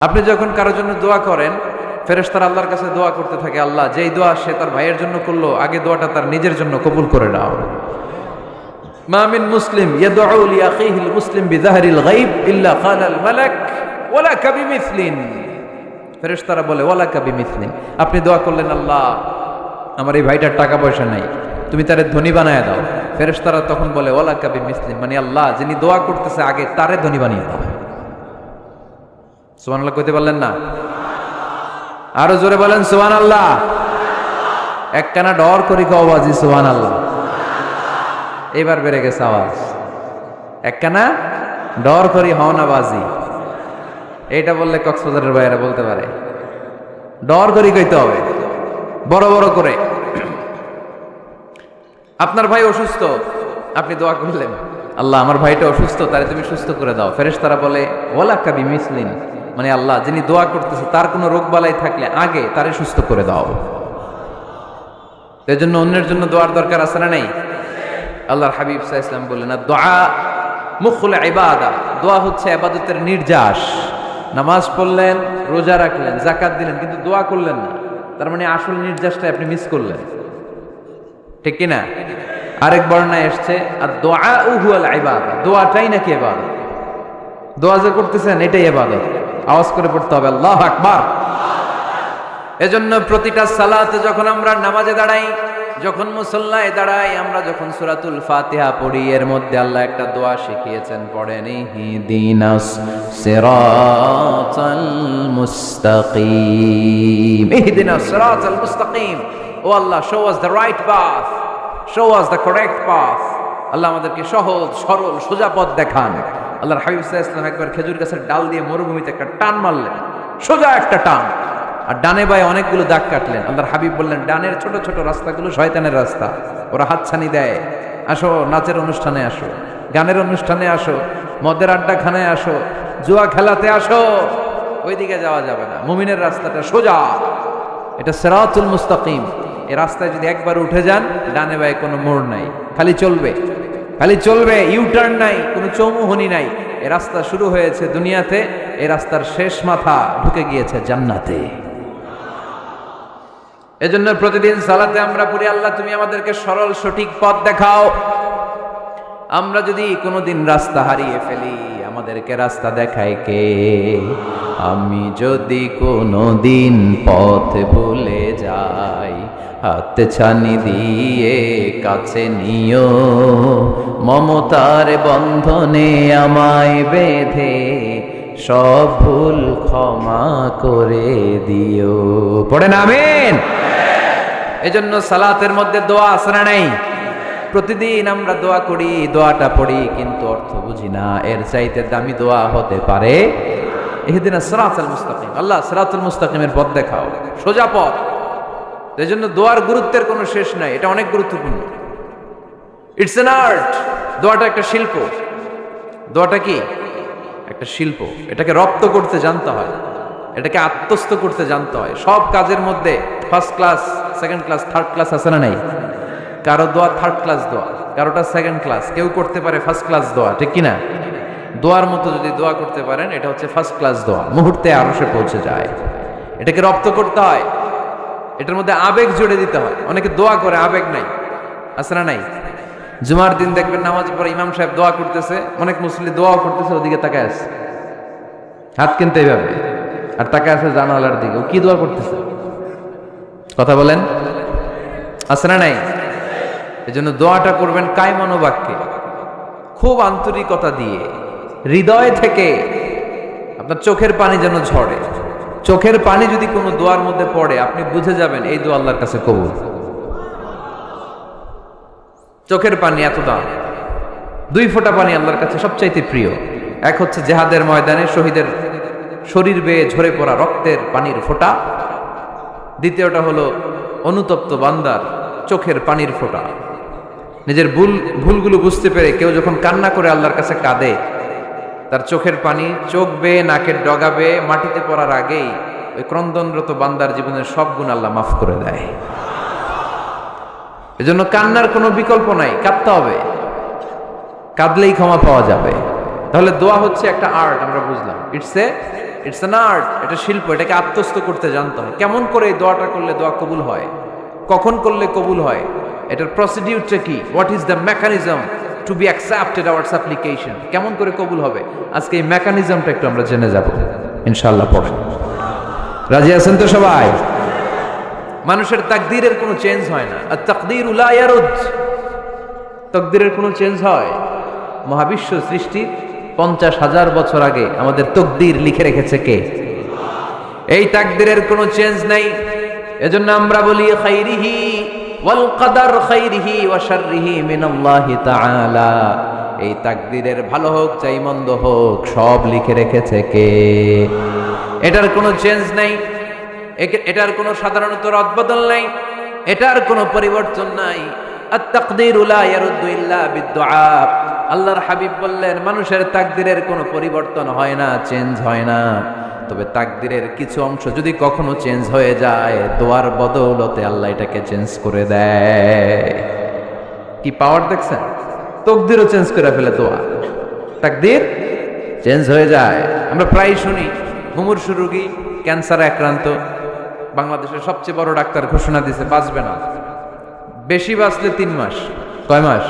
আপনি যখন কারোর জন্য দোয়া করেন, ফেরেশতারা আল্লাহর কাছে দোয়া করতে থাকে, আল্লাহ যেই দোয়া সে তার ভাইয়ের জন্য করলো, আগে দোয়াটা তার নিজের জন্য কবুল করে নাও। মা মিন মুসলিম ইয়াদউ লিআখিহিল মুসলিম বিযাহরিল গায়ব ইল্লা ক্বালাল মালাক ওয়ালাকা বিমিসলিন। ফেরেশতারা বলে ওয়ালাকা বিমিসলিন, আপনি দোয়া করলেন আল্লাহ আমার এই ভাইটার টাকা পয়সা নাই, তুমি তারে ধনী বানায় দাও। ফেরেশতারা তখন বলে ওয়ালাকা বিমিসলিন, মানে আল্লাহ যিনি দোয়া করতেছে আগে তারে ধনী বানিয়ে দাও। সুবহানাল্লাহ কইতে পারলেন না? আরো জোরে বলেন সুবহানাল্লাহ। একখানা ডর করি কও বাজি সুবহানাল্লাহ। এবার বেড়ে গেছে আওয়াজ। একখানা ডর করি হও না বাজি, এইটা বললে কক্সবাজারের বাইরে বলতে পারে। ডর করি কইতে হবে বড় বড় করে। আপনার ভাই অসুস্থ, আপনি দোয়া করলেন আল্লাহ আমার ভাইটা অসুস্থ, তারে তুমি সুস্থ করে দাও। ফেরেশতারা বলে ওয়ালাকা বিমিসলিন, মানে আল্লাহ যিনি দোয়া করতেছে তার কোনো রোগ বালাই থাকলে আগে তারে সুস্থ করে দাও। এর জন্য অন্যের জন্য দোয়ার দরকার আছে না নাই? আল্লাহর হাবিব সাল্লাল্লাহু আলাইহি ওয়াসাল্লাম বললেন দোয়া মুখুল ইবাদা, দোয়া হচ্ছে ইবাদতের নির্যাস। নামাজ পড়লেন, রোজা রাখলেন, যাকাত দিলেন, কিন্তু দোয়া করলেন না, তার মানে আসল নির্যাসটা আপনি মিস করলেন, ঠিক কি না? আরেক বর্ণনায় এসেছে আর দোয়া হুয়াল ইবাদা, দোয়াটাই নাকি ইবাদত। দোয়া যে করতেছেন এটাই ইবাদত। আওয়াজ করে পড়তে হবে আল্লাহু আকবার। এজন্য প্রতিটা সালাতে যখন আমরা নামাজে দাঁড়াই, যখন মুসল্লায় দাঁড়াই, আমরা যখন সূরাতুল ফাতিহা পড়ি, এর মধ্যে আল্লাহ একটা দোয়া শিখিয়েছেন, পড়েন ইহদিনাস সিরাতাল মুস্তাকিম। ইহদিনাস সিরাতাল মুস্তাকিম, ও আল্লাহ show us the right path, show us the correct path. আল্লাহ আমাদেরকে সহজ সরল সোজা পথ দেখান। আল্লাহর হাবিব সাল্লাল্লাহু আলাইহি ওয়াসাল্লাম একবার খেজুর গাছের ডাল দিয়ে মরুভূমিতে একটা টান মারলেন, সোজা একটা টান, আর ডানে বায়ে অনেকগুলো দাগ কাটলেন। আল্লাহর হাবিব বললেন ডানের ছোট ছোট রাস্তাগুলো শয়তানের রাস্তা, ওরা হাতছানি দেয়। আসো নাচের অনুষ্ঠানে আসো, গানের অনুষ্ঠানে আসো, মদের আড্ডাখানায় আসো, জুয়া খেলাতে আসো, ওইদিকে যাওয়া যাবে না। মুমিনের রাস্তাটা সোজা, এটা সিরাতুল মুস্তাকিম। এই রাস্তায় যদি একবার উঠে যান, ডানে বায়ে কোনো মোড় নাই, খালি চলবে, খালি চলবে, ইউটার্ন নাই, কোনো চৌমুহনী নাই। এই রাস্তা শুরু হয়েছে দুনিয়াতে, এই রাস্তার শেষ মাথা ঢুকে গিয়েছে জান্নাতে। এজন্য প্রতিদিন সালাতে আমরা পড়ি আল্লাহ তুমি আমাদেরকে সরল সঠিক পথ দেখাও। আমরা যদি কোনোদিন রাস্তা হারিয়ে ফেলি, আমাদেরকে রাস্তা দেখায় কে? আমি যদি কোনোদিন পথ ভুলে যাই, হাত ছানি দিয়ে কাছে নিও, মমতার বন্ধনে আমায় বেঁধে সব ভুল ক্ষমা করে দিও। পড়েন আমিন। এজন্য সালাতের মধ্যে দোয়া আছে না নাই? প্রতিদিন আমরা দোয়া করি, দোয়াটা পড়ি, কিন্তু অর্থ বুঝি না। এর চাইতে দামি দোয়া হতে পারে ইহদিনাস সিরাতাল মুস্তাকিম, আল্লাহ সিরাতুল মুস্তাকিমের পথ দেখাও, সোজা পথ। এজন্য দোয়ার গুরুত্বের কোনো শেষ নাই, এটা অনেক গুরুত্বপূর্ণ। It's an art. দোয়াটা একটা শিল্প। দোয়াটা কি? একটা শিল্প। এটাকে রপ্ত করতে জানতে হয়, এটাকে আত্মস্থ করতে জানতে হয়। সব কাজের মধ্যে first class, second class, third class আছে না নাই? কারো দোয়া থার্ড ক্লাস দোয়া, কারোটা সেকেন্ড ক্লাস, কেউ করতে পারে ফার্স্ট ক্লাস দোয়া, ঠিক কিনা? দোয়ার মতো যদি দোয়া করতে পারেন, এটা হচ্ছে ফার্স্ট ক্লাস দোয়া, মুহূর্তে আরশে পৌঁছে যায়। এটাকে রপ্ত করতে হয়, এটার মধ্যে আবেগ জুড়ে দিতে হয়। অনেকে দোয়া করে আবেগ নাই, আছে না নাই? জুমার দিন দেখবেন নামাজ পড়ে ইমাম সাহেব দোয়া করতেছে, অনেক মুসল্লি দোয়াও করতেছে, ওদিকে তাকায় আছে, হাত কিনতে এইভাবে, আর তাকায় আছে জানালার দিকে, ও কি দোয়া করতেছে? কথা বলেন, আছে না নাই? এই জন্য দোয়াটা করবেন কায় মনোবাক্যে, খুব আন্তরিকতা দিয়ে, হৃদয় থেকে। আপনার চোখের পানি যেন ঝরে। চোখের পানি যদি কোনো দোয়ার মধ্যে পড়ে, আপনি বুঝে যাবেন এই দোয়া আল্লাহর কাছে কবুল। চোখের পানি এত দাম। 2 ফোঁটা পানি আল্লাহর কাছে সবচাইতে প্রিয়। এক হচ্ছে জিহাদের ময়দানে শহীদের শরীর বেয়ে ঝরে পড়া রক্তের পানির ফোঁটা। দ্বিতীয়টা হলো অনুতপ্ত বান্দার চোখের পানির ফোঁটা। নিজের ভুলগুলো বুঝতে পেরে কেউ যখন কান্না করে আল্লাহর কাছে কাঁদে, তার চোখের পানি চোখ বেয়ে নাকের ডগা বেয়ে মাটিতে পড়ার আগেই ওই ক্রন্দনরত বান্দার জীবনের সব গুণ আল্লাহ মাফ করে দেয়। এজন্য কান্নার কোনো বিকল্প নাই, কাঁদতে হবে, কাঁদলেই ক্ষমা পাওয়া যাবে। তাহলে দোয়া হচ্ছে একটা আর্ট, আমরা বুঝলাম। It's a it's an art, এটা শিল্প, এটাকে আত্মস্থ করতে জানতে হয়। কেমন করে এই দোয়াটা করলে দোয়া কবুল হয়, কখন করলে কবুল হয়, এটার প্রসিডিউরটা কি, what is the mechanism two be accepted hour সাপ্লিকেশন, কেমন করে কবুল হবে, আজকে এই মেকানিজমটা একটু আমরা জেনে যাব ইনশাআল্লাহ। পড়েন, রাজি আছেন তো সবাই? মানুষের তাকদীরের কোনো চেঞ্জ হয় না। আর তাকদীর লা ইয়ারুদ, তাকদীরের কোনো চেঞ্জ হয়? মহাবিশ্ব সৃষ্টির 50,000 বছর আগে আমাদের তাকদীর লিখে রেখেছে কে? এই তাকদীরের কোনো চেঞ্জ নাই। এজন্য আমরা বলি খাইরিহি ওয়াল কদর খাইরিহি ওয়া শাররিহি মিনাল্লাহি তাআলা। এই তাকদীরের ভালো হোক চাই মন্দ হোক সব লিখে রেখেছে কে? এটার কোনো চেঞ্জ নাই, এটার কোনো সাধারণত রদবদল নাই, এটার কোনো পরিবর্তন নাই। আত-তাকদীরু লা ইয়ারুদ্দু ইল্লা বিদ-দুআ। আল্লাহর হাবিব বললেন মানুষের তাকদীরের কোনো পরিবর্তন হয় না, চেঞ্জ হয় না। তবে তাকদীরের কিছু অংশ যদি কখনো চেঞ্জ হয়ে যায়, দোয়ার বদৌলতে আল্লাহ এটাকে চেঞ্জ করে দেয়। কি পাওয়ার দেখছেন? তাকদীরও চেঞ্জ করে ফেলে দোয়া, তাকদীর চেঞ্জ হয়ে যায়। আমরা প্রায় শুনি মুমূর্ষু রোগী, ক্যান্সারে আক্রান্ত, বাংলাদেশের সবচেয়ে বড় ডাক্তার ঘোষণা দিয়েছে বাঁচবে না, বেশি বাঁচলে 3 মাস। কয় মাস?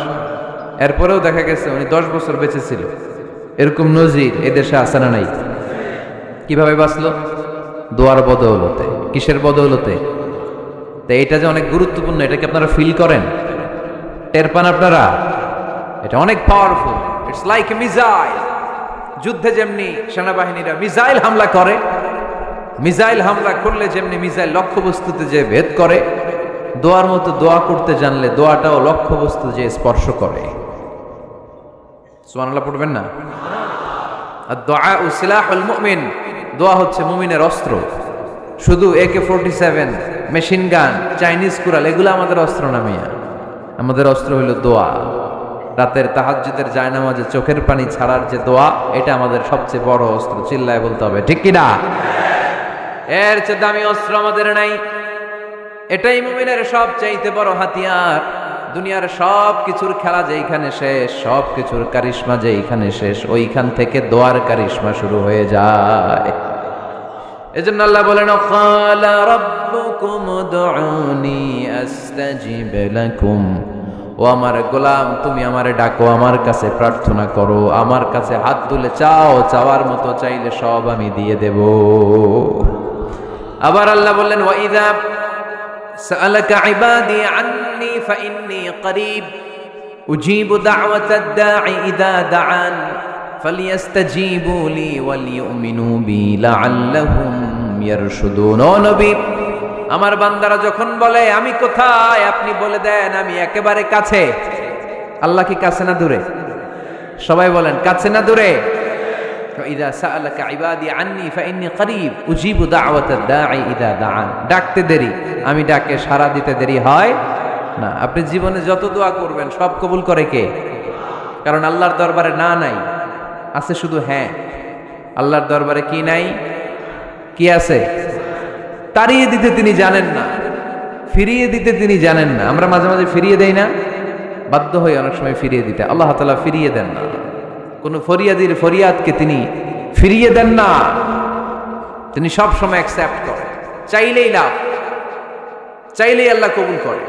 এরপরেও দেখা গেছে উনি 10 বছর বেঁচে ছিল। এরকম নজির এদেশে আছে না নাই? কিভাবে বাঁচলো? দোয়ার বদৌলতে। কিসের বদৌলতে? তো এটা যে অনেক গুরুত্বপূর্ণ, এটাকে আপনারা ফিল করেন, টের পান আপনারা? এটা অনেক powerful. It's like a missile. যুদ্ধে যেমনি সেনাবাহিনীরা মিসাইল হামলা করে, মিসাইল হামলা করলে যেমনি মিসাইল লক্ষ্যবস্তুতে যে ভেদ করে, দোয়ার মতো দোয়া করতে জানলে দোয়াটাও লক্ষ্যবস্তু যে স্পর্শ করে। সুবহানাল্লাহ পড়বেন না? আর দোয়া ও সিলাহুল মুমিন, দোয়া হচ্ছে মুমিনের অস্ত্র। শুধু AK-47, machine gun, Chinese Corel এগুলো আমাদের অস্ত্র না মিয়া। আমাদের অস্ত্র হইল দোয়া। রাতের তাহাজ্জুদের জায়নামাজে চোখের পানি ছাড়ার যে দোয়া, এটা আমাদের সবচেয়ে বড় অস্ত্র। চিল্লায় বলতে হবে ঠিক কিনা? এর চেয়ে দামি অস্ত্র আমাদের নাই। এটাই মুমিনের সবচাইতে বড় হাতিয়ার। দুনিয়ার সব কিছুর খেলা যেইখানে শেষ, সব কিছুর কারিশমা যেইখানে শেষ, ওইখান থেকে দোয়ার কারিশমা শুরু হয়ে যায়। এজন্য আল্লাহ বলেন ক্বালা রাব্বুকুম উদউনি আস্তাজিব লাকুম। ও আমার গোলাম, তুমি আমারে ডাকো, আমার কাছে প্রার্থনা করো, আমার কাছে হাত তুলে চাও, চাওয়ার মতো চাইলে সব আমি দিয়ে দেব। আবার আল্লাহ বললেন ওয়াইদা সাআলাকা ইবাদি আন্নী ফাইন্নী করিব উজিবু দাওয়াতাদ দাঈ ইযা দাআন ফালিয়াস্তাজিবু লি ওয়ালিউমিনু বি লাআল্লাহুম ইয়ারশুদুন। ও নবী, আমার বান্দারা যখন বলে আমি কোথায়, আপনি বলে দেন আমি একেবারে কাছে। আল্লাহ কি কাছে না দূরে? সবাই বলেন কাছে না দূরে? ইযা সাআলাকা ইবাদি আন্নী ফাইন্নী করিব উজিবু দাওয়াতাদ দাঈ ইযা দাআন। ডাকতে দেরি, আমি ডাকে সাড়া দিতে দেরি হয় না। আপনি জীবনে যত দোয়া করবেন সব কবুল করে কে? কারণ আল্লাহর দরবারে না নাই, আছে শুধু হ্যাঁ। আল্লাহর দরবারে কি নাই? কি আছে? তাড়িয়ে দিতে তিনি জানেন না, ফিরিয়ে দিতে তিনি জানেন না। আমরা মাঝে মাঝে ফিরিয়ে দেই না, বাধ্য হই অনেক সময় ফিরিয়ে দিতে। আল্লাহ তাআলা ফিরিয়ে দেন না, কোন ফরিয়াদির ফরিয়াদকে তিনি ফিরিয়ে দেন না। তিনি সব সময় অ্যাকসেপ্ট করেন। চাইলেই লাভ, চাইলেই আল্লাহ কবুল করে।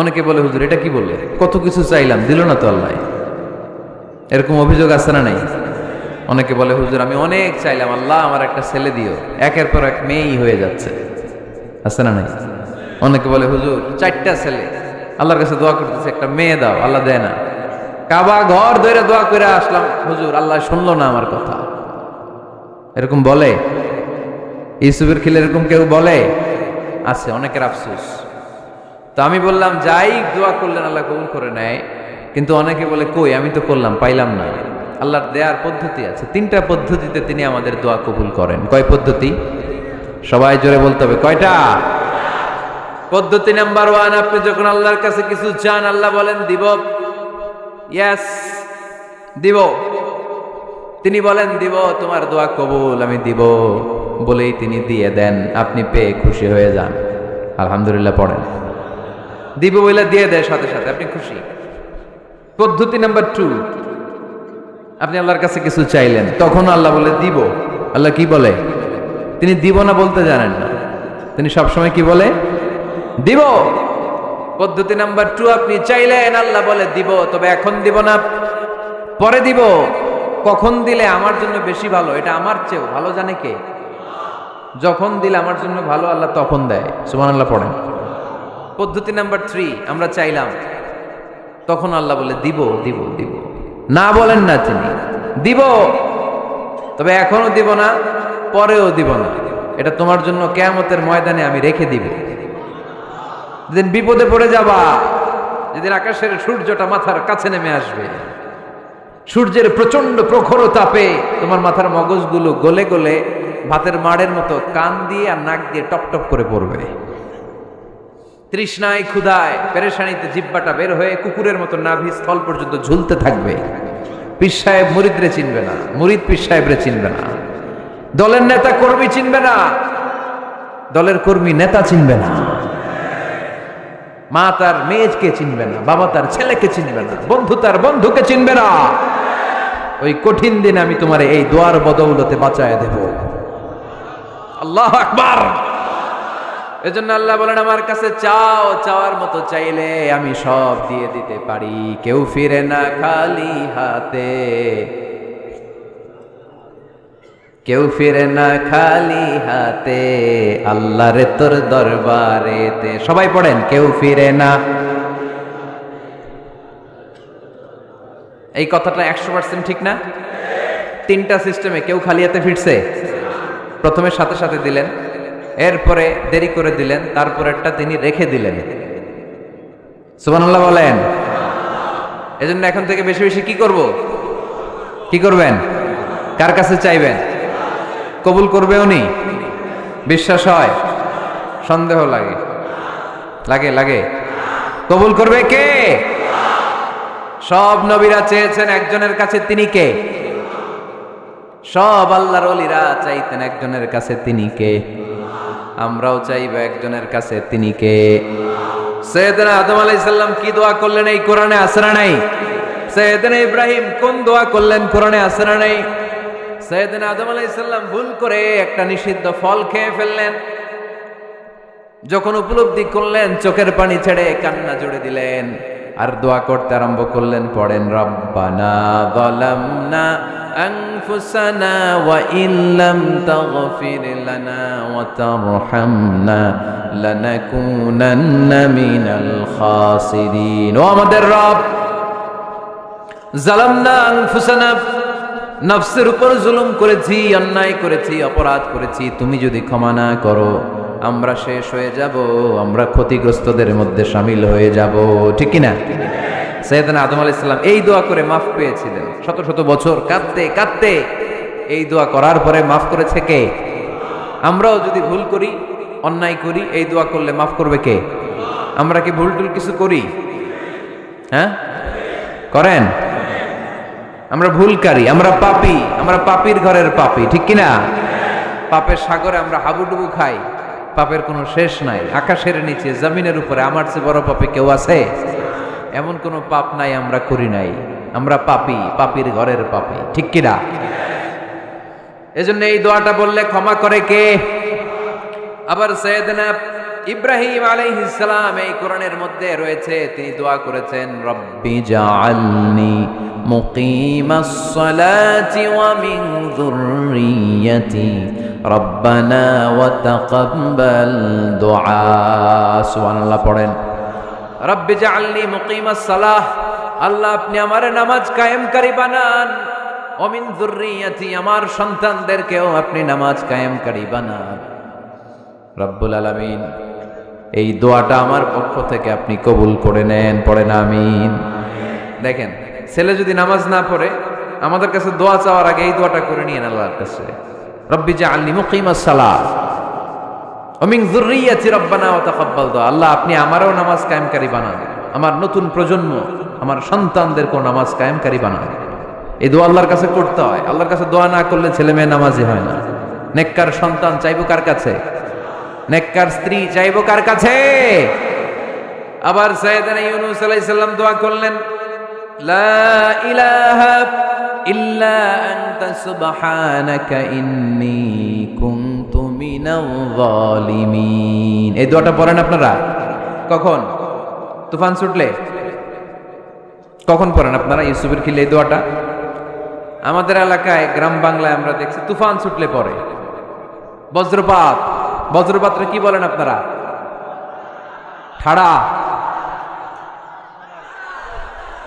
অনেকে বলে হুজুর এটা কি বললে, কত কিছু চাইলাম দিল না তো আল্লাহ। এরকম অভিযোগ আছে না নাই? অনেকে বলে হুজুর আমি অনেক চাইলাম, আল্লাহ আমার একটা ছেলে দিও, একের পর এক মেয়েই হয়ে যাচ্ছে। আছে না নাই? অনেকে বলে হুজুর 4টা ছেলে, আল্লাহর কাছে দোয়া করতেছে একটা মেয়ে দাও, আল্লাহ দেয় না। কাবা ঘর ধরে দোয়া করে আসলাম, হুজুর আল্লাহ শুনলো না আমার কথা। এরকম বলে? ইউসুফের খিলে এরকম কেউ বলে? আছে, অনেকের আফসোস। তো আমি বললাম যাই দোয়া করলেন আল্লাহ কবুল করে নেয়, কিন্তু অনেকে বলে কই আমি তো করলাম পাইলাম না। আল্লাহর দেয়ার পদ্ধতি আছে, 3টা পদ্ধতিতে তিনি আমাদের দোয়া কবুল করেন। কয় পদ্ধতি? সবাই জোরে বলতে হবে কয়টা? পদ্ধতি নাম্বার 1, আপনি যখন আল্লাহর কাছে কিছু চান আল্লাহ বলেন দিব, ইয়েস দিব। তিনি বলেন দিব, তোমার দোয়া কবুল, আমি দিব বলেই তিনি দিয়ে দেন। আপনি পেয়ে খুশি হয়ে যান, আলহামদুলিল্লাহ পড়েন। দিব বলে দিয়ে দেয় সাথে সাথে, আপনি খুশি। পদ্ধতি নাম্বার 2, আপনি আল্লাহর কাছে কিছু চাইলেন, তখন আল্লাহ বলে দিব, আল্লাহ কি বলে? তিনি দিব না বলতে জানেন না, তিনি সবসময় কি বলে? দিব। পদ্ধতি নাম্বার 2, আপনি চাইলেন, আল্লাহ বলে দিব, তবে এখন দিব না, পরে দিব। কখন দিলে আমার জন্য বেশি ভালো, এটা আমার চেয়েও ভালো জানে কে? যখন দিলে আমার জন্য ভালো আল্লাহ তখন দেয়। সুবহানাল্লাহ পড়েন। পদ্ধতি নাম্বার 3, আমরা চাইলাম, তখন আল্লাহ বলে দিব দিব দিব, না বলেন না, তিনি দিব, তবে এখনো দিব না, পরেও দিব না, এটা তোমার জন্য কিয়ামতের ময়দানে আমি রেখে দিব। যেদিন বিপদে পড়ে যাবা, যেদিন আকাশের সূর্যটা মাথার কাছে নেমে আসবে, সূর্যের প্রচন্ড প্রখর তাপে তোমার মাথার মগজগুলো গলে গলে ভাতের মাড়ের মতো কান দিয়ে আর নাক দিয়ে টপ টপ করে পড়বে। তৃষ্ণায় ক্ষুধায় পেরেশানিতে জিহ্বাটা বের হয়ে কুকুরের মতো নাভি স্থল পর্যন্ত ঝুলতে থাকবে। পীর সাহেব মুরিদরে চিনবে না, মুরিদ পীর সাহেবরে চিনবে না, দলের নেতা কর্মী চিনবে না, দলের কর্মী নেতা চিনবে না, মা তার মেয়েকে চিনবে না, বাবা তার ছেলেকে চিনবে না, বন্ধু তার বন্ধুকে চিনবে না। ওই কঠিন দিন আমি তোমার এই দোয়ার বদৌলতে বাঁচায় দেব। আল্লাহু আকবার। এজন্য আল্লাহ বলেন, আমার কাছে চাও, চাওয়ার মতো চাইলে আমি সব দিয়ে দিতে পারি। কেউ ফিরে না খালি হাতে, কেউ ফিরে না খালি হাতে, আল্লাহর তোর দরবারেতে। সবাই পড়েন, কেউ ফিরে না। এই কথাটা 100% ঠিক না? 3টা সিস্টেমে কেউ খালি হাতে ফিরছে? প্রথমে সাথে সাথে দিলেন, এরপরে দেরি করে দিলেন, তারপরেরটা তিনি রেখে দিলেন। সুবহানাল্লাহ বলেন। এজন্য এখন থেকে বেশি বেশি কি করব? কি করবেন? কার কাছে চাইবেন? কবুল করবে উনি? বিশ্বাস হয়? সন্দেহ লাগে? লাগে লাগে? কবুল করবে কে? সব নবীরা চেয়েছেন একজনের কাছে, তিনি কে? সব আল্লাহর ওলিরা চাইতেন একজনের কাছে, তিনি কে? আমরাও চাইব একজনের কাছে, তিনি কে? সাইয়েদনা আদম আলাইহিস সালাম কি দোয়া করলেন এই কোরআনে আছে না নাই? সাইয়েদনা ইব্রাহিম কোন দোয়া করলেন কোরআনে আছে না নাই? সাইয়েদনা আদম আলাইহিস সালাম ভুল করে একটা নিষিদ্ধ ফল খেয়ে ফেললেন, যখন উপলব্ধি করলেন চোখের পানি ছেড়ে কান্না জুড়ে দিলেন, আর দোয়া করতে আরম্ভ করলেন। পড়েন, রব্বানা যালামনা আনফুসানা ওয়া ইল্লাম তাগফির লানা ওয়া তারহামনা লানাকুনান্না মিনাল খাসিরিন। ও আমাদের রব, যালামনা আনফুসানা, নফসের উপর জুলুম করেছি, অন্যায় করেছি, অপরাধ করেছি, তুমি যদি ক্ষমা না করো আমরা শেষ হয়ে যাব, আমরা ক্ষতিগ্রস্তদের মধ্যে শামিল হয়ে যাব। ঠিক কিনা? সাইয়েদনা আদম আলাইহিস সালাম এই দোয়া করে মাফ পেয়েছিলেন। শত শত বছর কাঁদতে কাঁদতে এই দোয়া করার পরে মাফ করেছে কে? আমরাও যদি ভুল করি, অন্যায় করি, এই দোয়া করলে মাফ করবে কে? আমরা কি ভুল টুল কিছু করি? হ্যাঁ, করেন? আমরা ভুলকারী, আমরা পাপী, আমরা পাপীর ঘরের পাপী। ঠিক কিনা? পাপের সাগরে আমরা হাবুডুবু খাই, পাপের কোনো শেষ নাই। আকাশের নিচে, জমিনের উপরে আমার চেয়ে বড় পাপী কেউ আছে? এমন কোনো পাপ নাই আমরা করি নাই। আমরা পাপী, পাপীর ঘরের পাপী। ঠিক কিনা? এজন্য এই দোয়াটা বললে ক্ষমা করে কে? আবার সাইয়েদনা ইব্রাহিম আলাইহিস সালাম এই কোরআনের মধ্যে রয়েছে, তিনি দোয়া করেছেন, রব্বি জাআলনি মুকিমাস সালাতি ওয়া মিন যুররিয়্যাতি রব্বানা ওয়া তাকাব্বাল দুআ। সুবহানাল্লাহ পড়েন, রব্বি জাআলনি মুকিমাস সালাহ, আল্লাহ আপনি আমার নামাজ কায়েমকারী বানান, ওয়া মিন যুররিয়্যাতি, আমার সন্তানদেরকেও আপনি নামাজ কায়েমকারী বানান। রব্বুল আলামিন এই দোয়াটা আমার পক্ষ থেকে আপনি কবুল করে নেন। পড়েন আমিন। দেখেন, ছেলে যদি নামাজ না পড়ে আমাদের কাছে দোয়া চাওয়ার আগে এই দোয়াটা করে নিয়েন আল্লাহর কাছে, রব্বি জাআলনি মুকিমাস সালাহ ওয়া মিন যুররিয়্যাতি রব্বানা ওয়া তাকাব্বাল দুআ। আল্লাহ আপনি আমারও নামাজ কায়েমকারী বানান, আমার নতুন প্রজন্ম, আমার সন্তানদেরকেও নামাজ কায়েমকারী বানান। এই দোয়া আল্লাহর কাছে করতে হয়। আল্লাহর কাছে দোয়া না করলে ছেলে মেয়ে নামাজি হয় না। নেককার সন্তান চাইবো কার কাছে? নেককার স্ত্রী চাইবো কার কাছে? আবার সাইয়েদনা ইউনূস আলাইহিস সালাম দোয়া করলেন, লা ইলাহা ইল্লা আনতা সুবহানাকা ইন্নী কুনতু মিনাল যালিমিন। এই দোয়াটা পড়েন আপনারা কখন? তুফান ছুটলে। কখন পড়েন আপনারা ইউসুফের খিলে এই দোয়াটা? আমাদের এলাকায় গ্রাম বাংলায় আমরা দেখছি তুফান ছুটলে পড়ে। বজ্রপাত, বজ্রপাতটা কি বলেন আপনারা? ঠাড়া,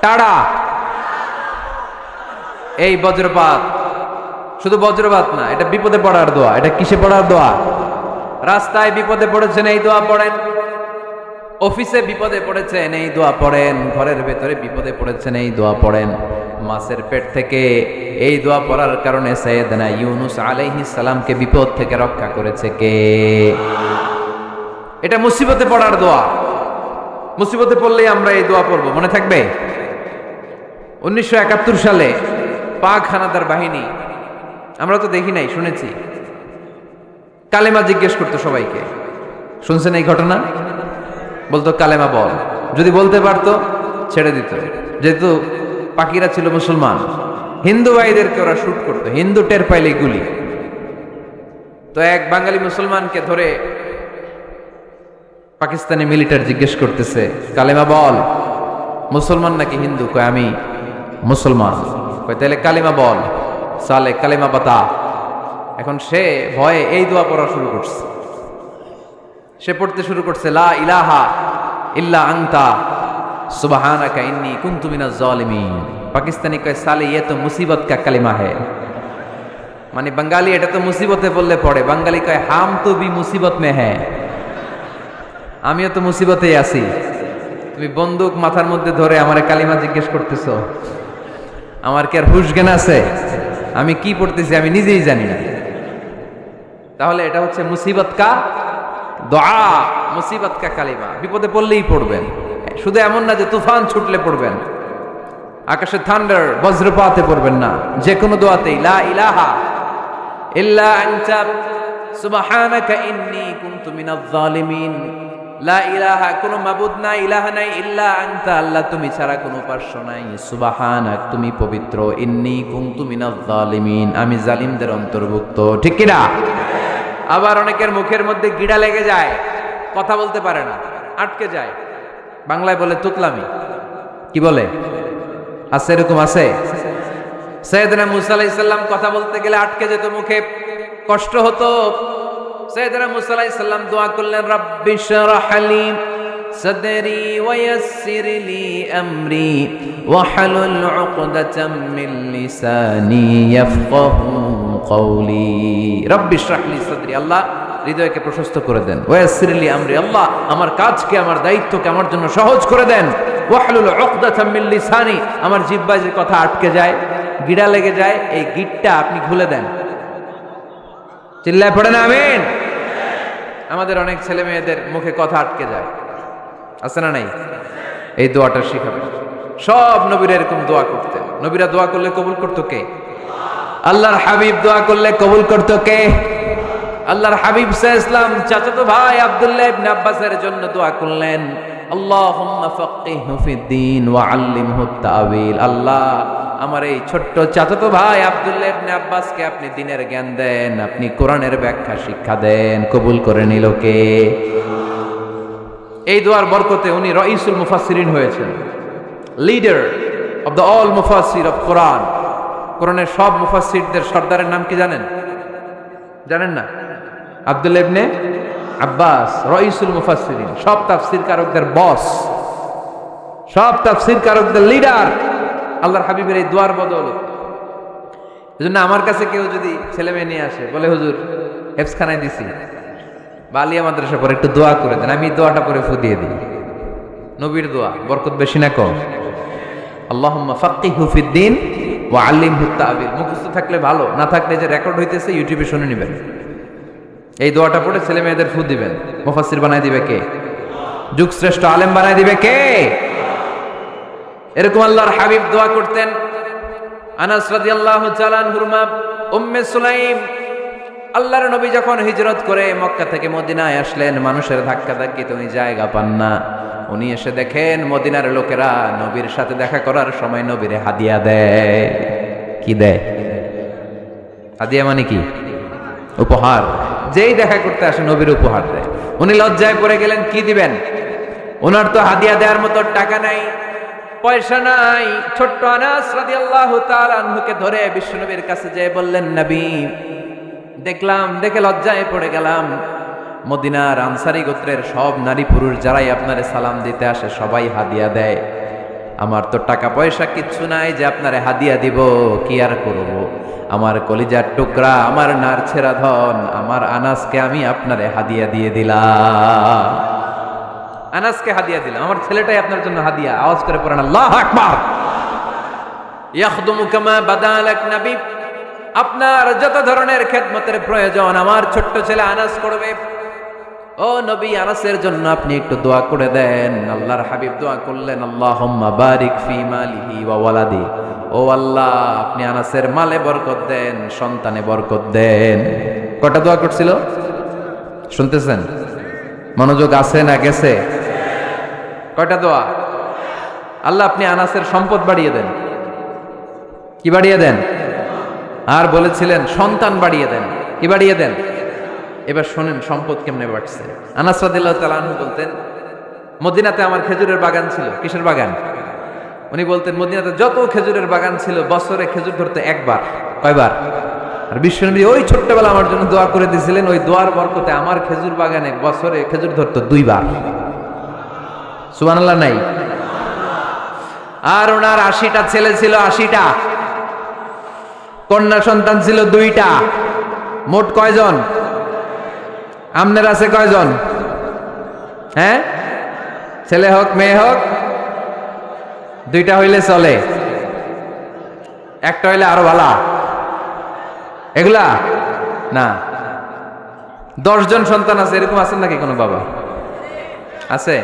টাড়া। এই বজ্রপাত শুধু বজ্রপাত না, এটা বিপদে পড়ার দোয়া। এটা কিসে পড়ার দোয়া? রাস্তায় বিপদে পড়েছেন এই দোয়া পড়েন, অফিসে বিপদে পড়েছেন এই দোয়া পড়েন, ঘরের ভেতরে বিপদে পড়েছেন এই দোয়া পড়েন। মাছের পেট থেকে এই দোয়া পড়ার কারণে সাইয়েদনা ইউনুস আলাইহিস সালামকে বিপদ থেকে রক্ষা করেছে কে? এটা মুসিবতে পড়ার দোয়া। মুসিবতে পড়লেই আমরা এই দোয়া পড়ব, মনে থাকবে? 1971 সালে পাক হানাদার বাহিনী, আমরা তো দেখি নাই, শুনেছি, কালেমা জিজ্ঞেস করতো সবাইকে। শুনছেন এই ঘটনা? বলতো কালেমা বল, যদি বলতে পারতো ছেড়ে দিত। যেহেতু পাকিরা ছিল মুসলমান, হিন্দু ভাইদেরকে ওরা শুট করতো, হিন্দু টের পাইলে গুলি। তো এক বাঙালি মুসলমানকে ধরে পাকিস্তানি মিলিটার জিজ্ঞেস করতেছে, কালেমা বল। মুসলমান নাকি হিন্দু? কয় আমি মুসলমান। কয় তাহলে কালেমা বল। সালে কালেমা বাতা। এখন সে ভয়ে এই দোয়া পড়া শুরু করছে। সে পড়তে শুরু করছে, লা ইলাহা ইল্লা আনতা সুবহানাকা ইন্নী কুনতু মিনাজ জালিমিন। পাকিস্তানি কয় সালে ये तो मुसीबत का कलिमा है। মানে বাঙালি এটা তো মুসিবতে বললে পড়ে, বাঙালি কয় হাম তো ভি মুসিবত মে হ্যায়, আমিও তো মুসিবতেই আছি। তুমি বন্দুক মাথার মধ্যে ধরে আমারে কালিমা জিজ্ঞেস করতেছো, আমার কি আর হুশ জ্ঞান আছে? আমি কি পড়তেছি আমি নিজেই জানি না। তাহলে এটা হচ্ছে মুসিবত কা দোয়া, মুসিবত কা কালিমা। বিপদে পড়লেই পড়বেন, শুধু এমন না যে তুফান ছুটলে পড়বেন, আকাশে থান্ডার বজ্রপাতে পড়বেন না। যে কোনো দোয়াতেই লা ইলাহা ইল্লা আনতা সুবহানাকা ইন্নী কুনতু মিনাজ জালিমিন। লা ইলাহা, কোনো মাবুদ নাই, ইলাহা নাই, ইল্লা আনতা, আল্লাহ তুমি ছাড়া কোনো উপাস্য নাই, সুবহানাক তুমি পবিত্র, ইন্নী কুনতু মিনাজ জালিমিন আমি জালিমদের অন্তর্ভুক্ত। ঠিক কি না? আবার অনেকের মুখের মধ্যে গিড়া লেগে যায়, কথা বলতে পারে না, আটকে যায়। বাংলায় বলে তুতলামি। কি বলে? আছে, এরকম আছে। সাইয়েদনা মুসা আলাইহিস সালাম কথা বলতে গেলে আটকে যেত, মুখে কষ্ট হতো। সাইয়েদনা মুসা আলাইহিস সালাম দোয়া করলেন, রাব্বি শরহ লি সাদরি ওয়া ইয়াসসির লি আমরি ওয়া হালুল উকদাতাম মিন লিসানি ইয়াফকাহু কওলি। রাব্বি শরহ লি সাদরি, আল্লাহ হৃদয়কে প্রশস্ত করে দেন। ওয়া ইয়াসসির লি আমরি, আল্লাহ আমার কাজকে, আমার দায়িত্বকে আমার জন্য সহজ করে দেন। ওয়া হালুল উকদাতাম মিন লিসানি, আমার জিহ্বায় যে কথা আটকে যায়, গিড়া লেগে যায়, এই গিটটা আপনি খুলে দেন। চিল্লায় পড়েন আমিন। আমাদের অনেক ছেলে মেয়েদের মুখে কথা আটকে যায়, আছে না নাই? এই দোয়াটা শিখাবেন। সব নবীরা এরকম দোয়া করতেন। নবীরা দোয়া করলে কবুল করতো কে? আল্লাহর হাবিব দোয়া করলে কবুল করতো কে? আল্লাহর হাবিব সাল্লাল্লাহু আলাইহি ওয়াসাল্লাম চাচাতো ভাই আব্দুল্লাহ ইবনে আব্বাসের জন্য দোয়া করলেন, আল্লাহুম্মা ফাক্কিহহু ফিদ-দীন ওয়া আল্লিমহু তা'ওয়িল। আল্লাহ আমার এই ছোট্ট চাচাতো ভাই আব্দুল্লাহ ইবনে আব্বাসকে আপনি দ্বীনের জ্ঞান দেন, আপনি কোরআনের ব্যাখ্যা শিক্ষা দেন। কবুল করে নিল কে? এই দোয়ার বরকতে উনি রাইসুল মুফাসসিরিন হয়েছেন, লিডার অফ দ্য অল মুফাসসির অফ কোরআন। কোরআনের সব মুফাসসিরদের সর্দারের নাম কি জানেন? জানেন না? আব্দুল্লাহ ইবনে আব্বাস রাইসুল মুফাসসিরিন, সব তাফসীর কারকদের বস, সব তাফসীর কারকদের লিডার। আল্লাহর হাবিবের এই দোয়ার বদৌলত। এজন্য আমার কাছে কেউ যদি ছেলে মেয়ে নিয়ে আসে, বলে হুজুর হেফজখানায় দিছি বা আলিয়া মাদ্রাসা পরে একটু দোয়া করে দেন, আমি দোয়াটা পরে ফু দিয়ে দিই। নবীর দোয়া, বরকত বেশি না কম? আল্লাহুম্মা ফাক্কিহহু ফিদ-দীন ওয়া আল্লিমহু তা'ওয়িল। মুখস্থ থাকলে ভালো, না থাকলে যে রেকর্ড হইতেছে ইউটিউবে শুনে নেবেন। এই দোয়াটা পড়ে ছেলে মেয়েদের ফু দিবেন। মুফাসসির বানায় দিবে কে? যুগ শ্রেষ্ঠ আলেম বানায় দিবে কে? এরকম আল্লাহর হাবিব দোয়া করতেন। আনাস রাদিয়াল্লাহু তাআলা আনহুর মা উম্মে সুলাইম, আল্লাহর নবী যখন হিজরত করে মক্কা থেকে মদিনায় আসলেন, মানুষের ধাক্কা ধাক্কিতে উনি জায়গা পান না। উনি এসে দেখেন মদিনার লোকেরা নবীর সাথে দেখা করার সময় নবীরে হাদিয়া দেয়। কি দেয়? হাদিয়া মানে কি? উপহার। যেই দেখা করতে আসে নবীর উপহার দেয়। উনি লজ্জায় পড়ে গেলেন, কি দিবেন? ওনার তো হাদিয়া দেওয়ার মতো টাকা নাই, পয়সা নাই। ছোট্ট আনাস রাদিয়াল্লাহু তাআলা আনহুকে ধরে বিশ্বনবীর কাছে যেয়ে বললেন, নবী, দেখে লজ্জায় পড়ে গেলাম, মদিনার আনসারী গোত্রের সব নারী পুরুষ যারাই আপনারে সালাম দিতে আসে সবাই হাদিয়া দেয়। আমার তো টাকা পয়সা কিচ্ছু নাই যে আপনারে হাদিয়া দিব, কি আর করব? আমার কলিজার টুকরা, আমার নারছেরা ধন, আমার আনাসকে আমি আপনারে হাদিয়া দিয়ে দিলাম। আনাসকে হাদিয়া দিলাম, আমার ছেলেটাই আপনার জন্য হাদিয়া। আওয়াজ করে পড়েন আল্লাহু আকবার। ইয়াখদুমু কামা বাদালাক নবী, আপনার যত ধরনের খেদমতের প্রয়োজন আমার ছোট্ট ছেলে আনাস করবে। ও নবী, আনাসের জন্য আপনি একটু দোয়া করে দেন। আল্লাহর হাবিব দোয়া করলেন, আল্লাহুম্মা বারিক ফি মালিহি ওয়া ওয়ালাদি। ও আল্লাহ, আপনি আনাসের মালে বরকত দেন, সন্তানে বরকত দেন। কটা দোয়া করছিল শুনতেছেন? মনোযোগ আছে না গেছে? কয়টা দোয়া? আল্লাহ আপনি আনাসের সম্পদ বাড়িয়ে দেন। কি বাড়িয়ে দেন? আর বলেছিলেন সন্তান বাড়িয়ে দেন। কি বাড়িয়ে দেন? এবার শোনেন সম্পদ কেমনে বাড়ছে। আনাস রাদিয়াল্লাহু তাআলা আনহু বলতেন, মদিনাতে আমার খেজুরের বাগান ছিল। কিসের বাগান? উনি বলতেন মদিনাতে যত খেজুরের বাগান ছিল বছরে খেজুর ধরতে একবার। কয়বার? আর বিশ্বনবী ওই ছোট্টবেলা আমার জন্য দোয়া করে দিয়েছিলেন, ওই দোয়ার বরকতে আমার খেজুর বাগানে বছরে খেজুর ধরতো 2 বার। সুবহানাল্লাহ নাই? আর ওনার 80টা ছেলে ছিল, 80টা। কন্যা সন্তান ছিল 2টা। মোট কয়জন? আমনের আছে কয়জন? হ্যাঁ, ছেলে হোক মেয়ে হোক 2টা হইলে চলে, একটা হইলে আরো ভালো। এগুলা না, 10 জন সন্তান আছে, এরকম আছেন নাকি কোনো বাবা? আছে?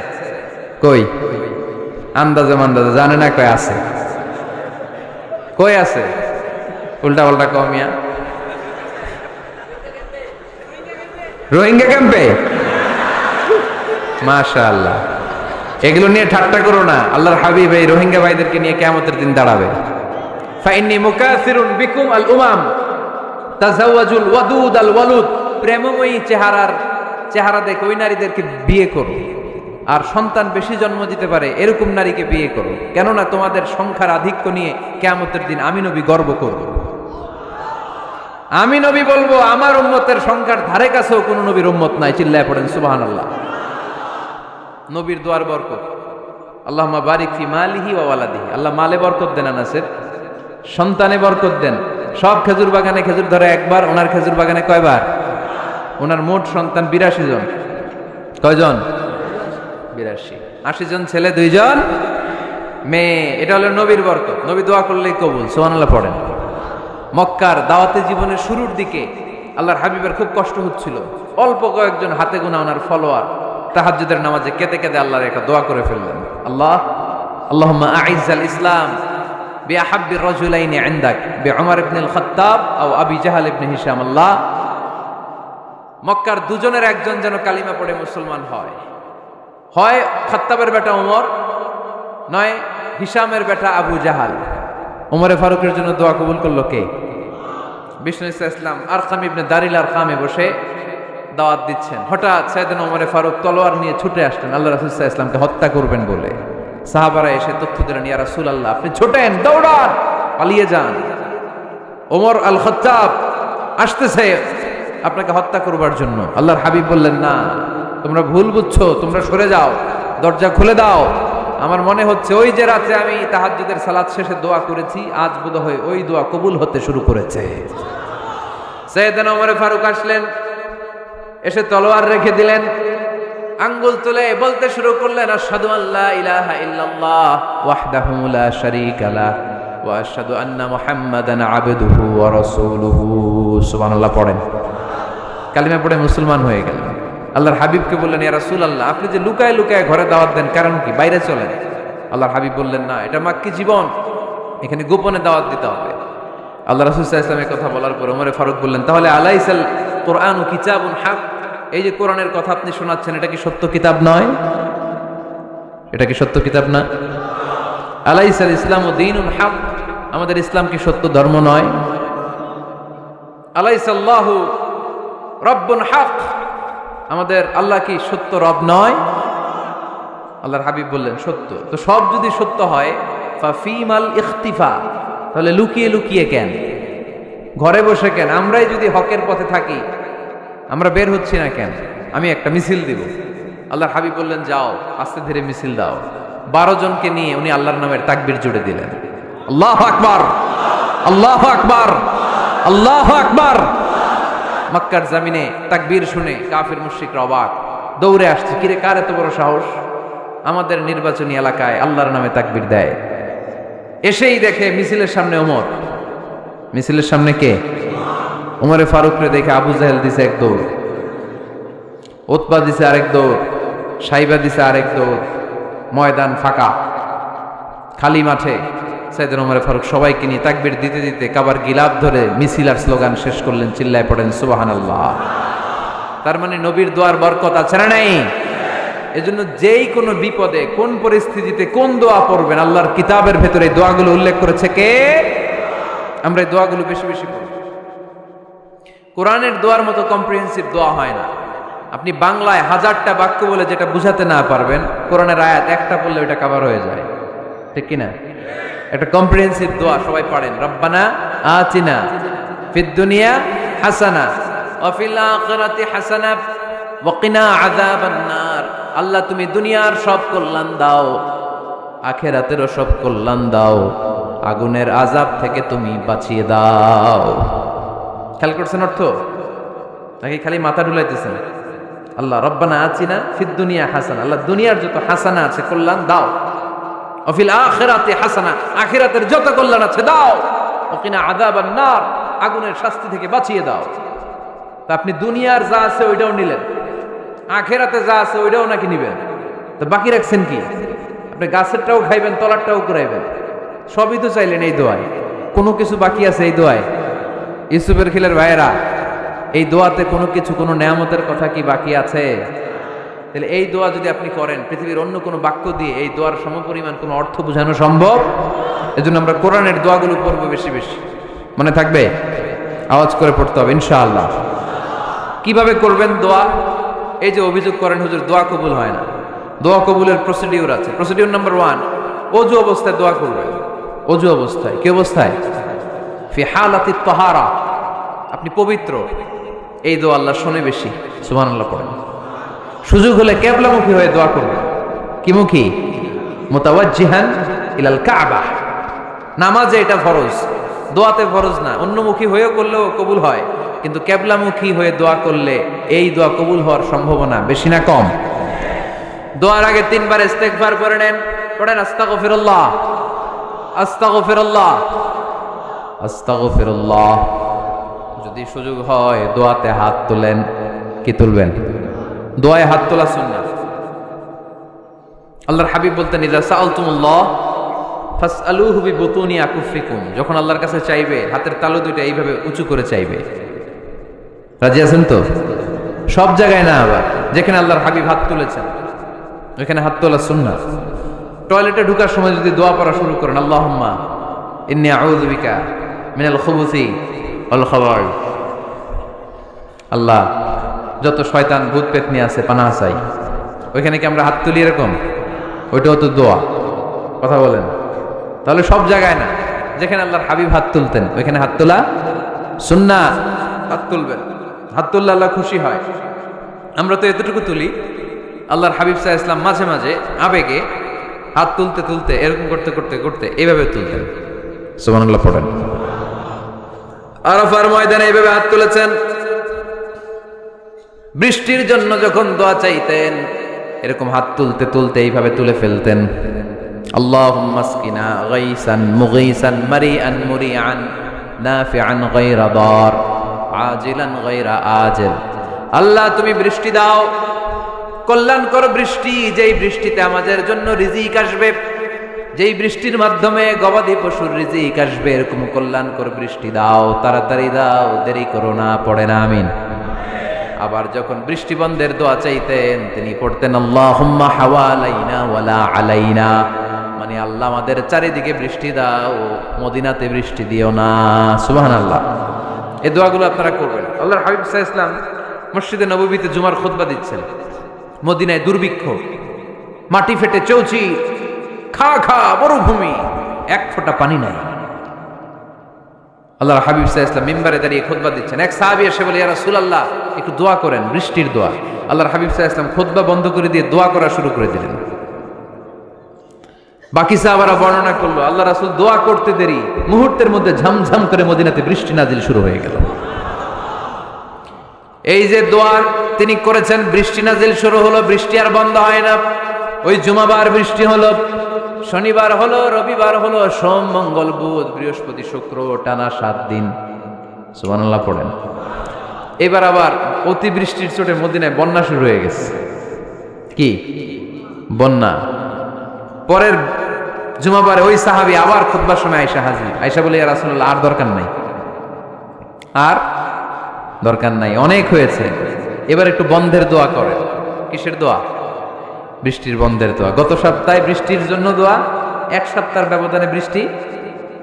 কই? আন্দাজে মান্দাজে জানে না কয় আছে। কই আছে? উল্টা পাল্টা কমিয়া রোহিঙ্গা ক্যাম্পে। মাশাআল্লাহ। এগুলো নিয়ে ঠাট্টা করো না। আল্লাহর হাবিব এই রোহিঙ্গা ভাইদেরকে নিয়ে কিয়ামতের দিন দাঁড়াবে। ফাইন্নী মুকাসিরুন বিকুম আল উমাম তাজাওয়াজুল ওয়াদুদ আল ওয়ালুদ। প্রেমময়ী চেহারা দেখে ওই নারীদেরকে বিয়ে করো, আর সন্তান বেশি জন্ম দিতে পারে এরকম নারীকে বিয়ে করো। কেননা তোমাদের সংখ্যার আধিক্য নিয়ে কিয়ামতের দিন আমি নবী গর্ব করব। আমি নবী বলবো আমার উম্মতের সংখ্যার ধারে কাছেও কোন নবীর উম্মত নাই। চিল্লায় পড়েন সুবহানাল্লাহ। নবীর দোয়ার বরকত। আল্লাহুম্মা বারিক ফি মালিহি ওয়া ওয়ালাদিহি। আল্লাহ মালে বরকত দেন, আনাসের সন্তানে বরকত দেন। সব খেজুর বাগানে খেজুর ধরে একবার, ওনার খেজুর বাগানে কয়বার? ওনার মোট সন্তান 82 জন। কয়জন? 82। 80 জন ছেলে, 2 জন মেয়ে। এটা হলো নবীর বরকত। নবী দোয়া করলেই কবুল। সুবহানাল্লাহ পড়েন। মক্কার দাওয়াতে জীবনের শুরুর দিকে আল্লাহর হাবিবের খুব কষ্ট হচ্ছিল। অল্প কয়েকজন হাতে গোনা ওনার ফলোয়ার তাহাজ্জুদের নামাজে কেঁদে কেঁদে আল্লাহর একটা দোয়া করে ফেললেন। আল্লাহুম্মা আইজ্জাল ইসলাম বিআহাব্বির রাজুলাইনি ইনদাক বিউমর ইবনে আল খাত্তাব আও আবি জাহল ইবনে হিশাম। আল্লাহ, মক্কার দুজনের একজন যেন কালিমা পড়ে মুসলমান হয়। হয় খাত্তাবের বেটা ওমর, নয় হিশামের বেটা আবু জাহাল। ওমরে ফারুকের জন্য দোয়া কবুল করলো কে? বিষ্ণু ইসলাম আরকাম ইবনে দারিল আরকামে বসে দাওয়াত দিচ্ছেন। হঠাৎ সাইয়েদনা ওমরে ফারুক তলোয়ার নিয়ে ছুটে আসলেন আল্লাহ রাসূল সাল্লাল্লাহু আলাইহি ওয়াসাল্লামকে হত্যা করবেন বলে। সাহাবারা এসে তথ্য দিলেন, ইয়া রাসূলুল্লাহ আপনি ছোটেন, দৌড়ান, পালিয়ে যান, ওমর আল খাত্তাব আসতেছে আপনাকে হত্যা করবার জন্য। আল্লাহর হাবিব বললেন, না, তোমরা ভুল বুঝছো, তোমরা সরে যাও, দরজা খুলে দাও। আমার মনে হচ্ছে ওই যে রাতে আমি তাহাজ্জুদের সালাত শেষে দোয়া করেছি, আজ বোধহয় ওই দোয়া কবুল হতে শুরু করেছে। সাইয়েদনা ওমর ফারুক আসলেন, এসে তলোয়ার রেখে দিলেন, আঙ্গুল তুলে বলতে শুরু করলেন, আশহাদু আল্লা ইলাহা ইল্লাল্লাহ ওয়াহদাহু লা শারীকা লাহ ওয়া আশহাদু আন্না মুহাম্মাদান আবদুহু ওয়া রাসূলুহু। সুবহানাল্লাহ পড়েন। কালিমা পড়ে মুসলমান হয়ে গেলেন। আল্লাহর হাবিবকে বললেন, ইয়া রাসূলুল্লাহ আপনি যে লুকায় লুকায় ঘরে দাওয়াত দেন, কারণ কি? বাইরে চলেন। আল্লাহর হাবিব বললেন, না, এটা মাক্কি জীবন, এখানে গোপনে দাওয়াত দিতে হবে। আল্লাহ রাসূল সাল্লাল্লাহু আলাইহি ওয়াসাল্লামের কথা বলার পর ওমর ফারুক বললেন, তাহলে আলাইসাল কুরআনু কিতাবুন হক, এই যে কোরআনের কথা আপনি শোনাচ্ছেন এটা কি সত্য কিতাব নয়? এটা কি সত্য কিতাব না? আলাইসাল ইসলামু দীনুন হক, আমাদের ইসলাম কি সত্য ধর্ম নয়? আলাইসাল্লাহু রব্বুন হক, আমাদের আল্লাহ কি সত্য রব নয়? আল্লাহর হাবিব বললেন সত্য। তো সব যদি সত্য হয়, ফাফিমাল ইখতিফা, তাহলে লুকিয়ে লুকিয়ে কেন, ঘরে বসে কেন? আমরাই যদি হকের পথে থাকি, আমরা বের হচ্ছি না কেন? আমি একটা মিছিল দিব। আল্লাহর হাবিব বললেন যাও, আস্তে ধীরে মিছিল দাও। 12 জনকে নিয়ে উনি আল্লাহর নামের তাকবীর জুড়ে দিলেন। আল্লাহু আকবার, আল্লাহু আকবার, আল্লাহু আকবার। মক্কার জমিনে তাকবীর শুনে কাফির মুশরিকরা অবাক, দৌড়ে আসছে, কিরে কার এত বড় সাহস আমাদের নির্বাচনী এলাকায় আল্লাহর নামে তাকবীর দেয়। এসেই দেখে মিছিলের সামনে ওমর। মিছিলের সামনে কে? ওমরে ফারুকরে দেখে আবু জাহেল দিছে এক দৌড়, উতবা দিছে আরেক দৌড়, সাইবা দিছে আরেক দৌড়। ময়দান ফাঁকা, খালি মাঠে সাইয়েদনা ওমর ফারুক সবাইকে নিয়ে তাকবীর দিতে দিতে কাবার গিলাফ ধরে মিছিল আর স্লোগান শেষ করলেন। চিল্লায় পড়েন সুবহানাল্লাহ। তার মানে নবীর দোয়ার বরকত আছে না নাই? এজন্য যেই কোনো বিপদে, কোন পরিস্থিতিতে কোন দোয়া পড়বেন, আল্লাহর কিতাবের ভেতরে এই দোয়াগুলো উল্লেখ করেছে কে? আমরা এই দোয়াগুলো বেশি বেশি পড়ব। কোরআনের দোয়ার মতো কম্প্রিহেন্সিভ দোয়া হয় না। আপনি বাংলায় 1000টা বাক্য বলে যেটা বুঝাতে না পারবেন, কোরআনের আয়াত একটা পড়লে ওটা কভার হয়ে যায়, ঠিক কিনা? একটা কম্প্রিহেন্সিভ দোয়া সবাই পড়েন, রব্বানা আতিনা ফিদ দুনিয়া হাসানা ওয়া ফিল আখিরাতি হাসানা ওয়া কিনা আযাবান নার। আল্লাহ তুমি দুনিয়ার সব কল্যাণ দাও, আখিরাতেরও সব কল্যাণ দাও, আগুনের আযাব থেকে তুমি বাঁচিয়ে দাও। খেয়াল করছেন অর্থ নাকি খালি মাথা ঢুলাইতেছেন? আল্লাহ রব্বানা আতিনা ফিদ দুনিয়া হাসানা, আল্লাহ দুনিয়ার যত হাসানা আছে কল্যাণ দাও, ওয়া ফিল আখিরাতি হাসানা, আখিরাতের যত কল্যাণ আছে দাও, ওয়া কিনা আযাবান নার, আগুনের শাস্তি থেকে বাঁচিয়ে দাও। তা আপনি দুনিয়ার যা আছে ওইটাও নিলেন, আখিরাতে যা আছে ওইটাও নাকি নিবেন, তো বাকি রাখছেন কি? আপনি গাছেরটাও খাইবেন, তলারটাও কুড়াইবেন, সবই তো চাইলেন এই দোয়ায়। কোনো কিছু বাকি আছে এই দোয়ায়? ইউসুফের খিলের ভাইয়েরা, এই দোয়াতে কোনো কিছু, কোনো নেয়ামতের কথা কি বাকি আছে? তাহলে এই দোয়া যদি আপনি করেন, পৃথিবীর অন্য কোনো বাক্য দিয়ে এই দোয়ার সমপরিমাণ কোনো অর্থ বোঝানো সম্ভব? এজন্য আমরা কোরআনের দোয়াগুলো পড়ব বেশি বেশি। মনে থাকবে? আওয়াজ করে পড়তে হবে ইনশাআল্লাহ। কিভাবে করবেন দোয়া? এই যে অভিযোগ করেন হুজুর দোয়া কবুল হয় না, দোয়া কবুলের প্রসিডিউর আছে। প্রসিডিউর নাম্বার 1, ওযু অবস্থায় দোয়া করবেন। ওযু অবস্থায়, কি অবস্থায়? ফি হালাতি তাহারা, আপনি পবিত্র, এই দোয়া আল্লাহ শোনে বেশি। সুবহানাল্লাহ পড়েন। সুযোগ হলে কিবলামুখী হয়ে দোয়া করবেন। কি মুখী? মুতাওয়াজ্জিহান ইলাল কাবা। নামাজে এটা ফরজ, দোয়াতে ফরজ না। অন্যমুখী হয়েও করলেও কবুল হয়, কিন্তু কিবলামুখী হয়ে দোয়া করলে এই দোয়া কবুল হওয়ার সম্ভাবনা বেশি না কম? দোয়ার আগে 3 বার ইস্তেগফার করে নেন। পড়েন আস্তাগফিরুল্লাহ, আস্তাগফিরুল্লাহ, আস্তাগফিরুল্লাহ। যদি সুযোগ হয় দোয়াতে হাত তোলেন। কি তুলবেন? দোয়ায় হাত তোলা সুন্নাত। আল্লাহর হাবিব বলতেন, ইযা সাআলতুমুল্লাহ ফাসআলুহু বিবুতুনি আকুফিকুম। যখন আল্লাহর কাছে চাইবে, হাতের তালু দুইটা এইভাবে উঁচু করে চাইবে। রাজি আছেন তো? সব জায়গায় না, আবার যেখানে আল্লাহর হাবিব হাত তুলেছেন ওইখানে হাত তোলা সুন্নাত। টয়লেটে ঢোকার সময় যদি দোয়া পড়া শুরু করেন, আল্লাহুম্মা ইন্নী আউযু বিকা মিনাল খুবুসি ওয়াল খাবাইস, আল্লাহ যত শয়তান ভূত পেতনি আছে পানাহ চাই। ওইখানে কি আমরা হাত তুলি এরকম? ওইটাও তো দোয়া। কথা বলেন? তাহলে সব জায়গায় না, যেখানে আল্লাহর হাবিব হাত তুলতেন ওইখানে হাত তোলা সুন্নাত। হাত তুলবেন, হাত তুললে আল্লাহ খুশি হয়। আমরা তো এতটুকু তুলি, আল্লাহর হাবিব সাল্লাল্লাহু আলাইহি ওয়াসাল্লাম মাঝে মাঝে আবেগে হাত তুলতে তুলতে এরকম করতে করতে করতে এইভাবে তুলতেন। সুবহানাল্লাহ পড়েন। আরাফার ময়দানে এইভাবে হাত তুলেছেন। বৃষ্টির জন্য যখন দোয়া চাইতেন এরকম হাত তুলতে তুলতে এইভাবে তুলে ফেলতেন। আল্লাহুম্মা আসকিনা গাইসান মুগীসান মারিআন মুরিআন নাফিআন গায়রা দার আজিলান গায়রা আজিল। আল্লাহ তুমি বৃষ্টি দাও, কল্যাণকর বৃষ্টি, যেই বৃষ্টিতে আমাদের জন্য রিজিক আসবে, যেই বৃষ্টির মাধ্যমে গবাদি পশুর রিজিক আসবে, এরকম কল্যাণকর বৃষ্টি দাও, তাড়াতাড়ি দাও, দেরি করো না। পড়েন আমিন। আবার যখন বৃষ্টি বন্ধের দোয়া চাইতেন তিনি পড়তেন আল্লাহুম্মা হাওয়ালাইনা ওয়ালা আলাইনা, মানে আল্লাহ আমাদের চারিদিকে বৃষ্টি দাও, মদিনাতে বৃষ্টি দিও না। সুবহানাল্লাহ। এই দোয়াগুলো আপনারা করবেন। আল্লাহর হাবিব সাল্লাল্লাহু আলাইহি ওয়াসাল্লাম মসজিদে নববীতে জুমার খুতবা দিচ্ছেন। মদিনায় দুর্ভিক্ষ, মাটি ফেটে চৌচি, খা খা মরুভূমি, এক ফোঁটা পানি নাই। আল্লাহর হাবিব সাল্লাল্লাহু আলাইহি ওয়াসাল্লাম মিম্বারে দাঁড়িয়ে খুতবা দিচ্ছেন। এক সাহাবী এসে বলে, ইয়া রাসূলুল্লাহ, একটু দোয়া করেন, বৃষ্টির দোয়া। আল্লাহর হাবিব সাল্লাল্লাহু আলাইহি ওয়াসাল্লাম খুতবা বন্ধ করে দিয়ে দোয়া করা শুরু করে দিলেন। বাকি সাহাবারা বর্ণনা করলো, আল্লাহ রাসূল দোয়া করতে দেরি, মুহূর্তের মধ্যে ঝমঝম করে মদিনাতে বৃষ্টি নাজিল শুরু হয়ে গেল। এই যে দোয়া তিনি করেছেন, বৃষ্টি নাজিল শুরু হলো, বৃষ্টি আর বন্ধ হয় না। ওই জুমাবার বৃষ্টি হলো, শনিবার হলো, রবিবার হলো, সোম মঙ্গল বুধ বৃহস্পতি শুক্র, টানা 7 দিন। সুবহানাল্লাহ পড়েন। এবার আবার অতিবৃষ্টির চোটে মদিনায় বন্যা শুরু হয়ে গেছে। কি বন্যা? পরের জুমাবারে ওই সাহাবী আবার খুতবার সময় আয়েশা হাজির। আয়েশা বলে, ইয়া রাসূলুল্লাহ, আর দরকার নাই, আর দরকার নাই, অনেক হয়েছে, এবার একটু বন্ধের দোয়া করেন। কিসের দোয়া? বৃষ্টির বন্ধের দোয়া। গত সপ্তাহে বৃষ্টির জন্য দোয়া, এক সপ্তাহের ব্যবধানে বৃষ্টি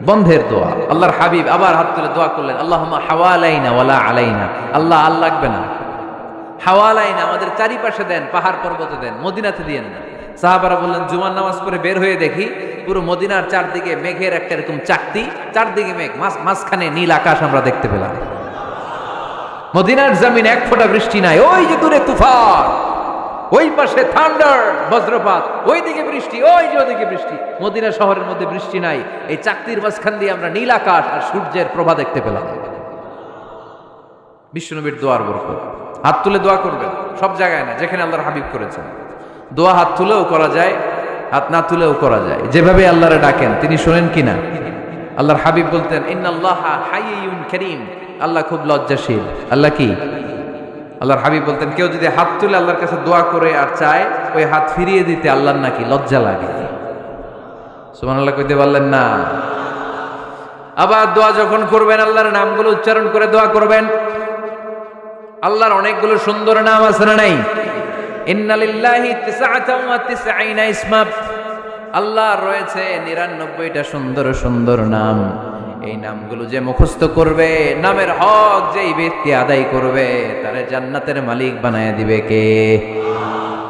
বন্ধের দোয়া। আল্লাহর হাবিব আবার হাত তুলে দোয়া করলেন, আল্লাহুম্মা হাওয়ালাইনা ওয়ালা আলাইনা। আল্লাহ আর লাগবে না, হাওয়ালাইনা, আমাদের চারিপাশে দেন, পাহাড় পর্বতে দেন, মদিনাতে দিয়েন না। সাহাবারা বললেন, জুমার নামাজ পড়ে বের হয়ে দেখি পুরো মদিনার চারদিকে মেঘের একটা এরকম চাকতি, চারদিকে মেঘ, মাঝখানে নীল আকাশ আমরা দেখতে পেলাম। মদিনার জমিন এক ফোঁটা বৃষ্টি নাই। ওই যে দূরে তুফান, ওই পাশে থান্ডার, বজ্রপাত, ওই দিকে বৃষ্টি, ওই যে ওদিকে বৃষ্টি। মদিনা শহরের মধ্যে বৃষ্টি নাই, এই চাকতির মাঝখান দিয়ে আমরা নীল আকাশ আর সূর্যের প্রভা দেখতে পেলাম। বিশ্বনবীর দোয়ার বরকত। হাত তুলে দোয়া করবেন, সব জায়গায় না, যেখানে আল্লাহর হাবিব করেছেন। দোয়া হাত তুলেও করা যায়, হাত না তুলেও করা যায়, যেভাবে আল্লাহরে ডাকেন তিনি শোনেন কিনা। আল্লাহর হাবিব বলতেন, ইন্নাল্লাহা হাইয়ুন কারীম, আল্লাহ খুব লজ্জাশীল। আল্লাহ কি? আল্লাহর হাবিব বলতেন, কেউ যদি হাত তুলে আল্লাহর কাছে দোয়া করে আর চায়, ওই হাত ফিরিয়ে দিতে আল্লাহর নাকি লজ্জা লাগে। সুবহানাল্লাহ কইতে পারলেন না? আবার দোয়া যখন করবেন, আল্লাহর নামগুলো উচ্চারণ করে দোয়া করবেন। আল্লাহর অনেকগুলো সুন্দর নাম আছে না নাই? ইন্না লিল্লাহি 99 ইসমা, আল্লাহর রয়েছে 99টা সুন্দর সুন্দর নাম। এই নামগুলো যে মুখস্থ করবে, নামের হক যেই ব্যক্তি আদায় করবে, তারে জান্নাতের মালিক বানায় দিবে কে?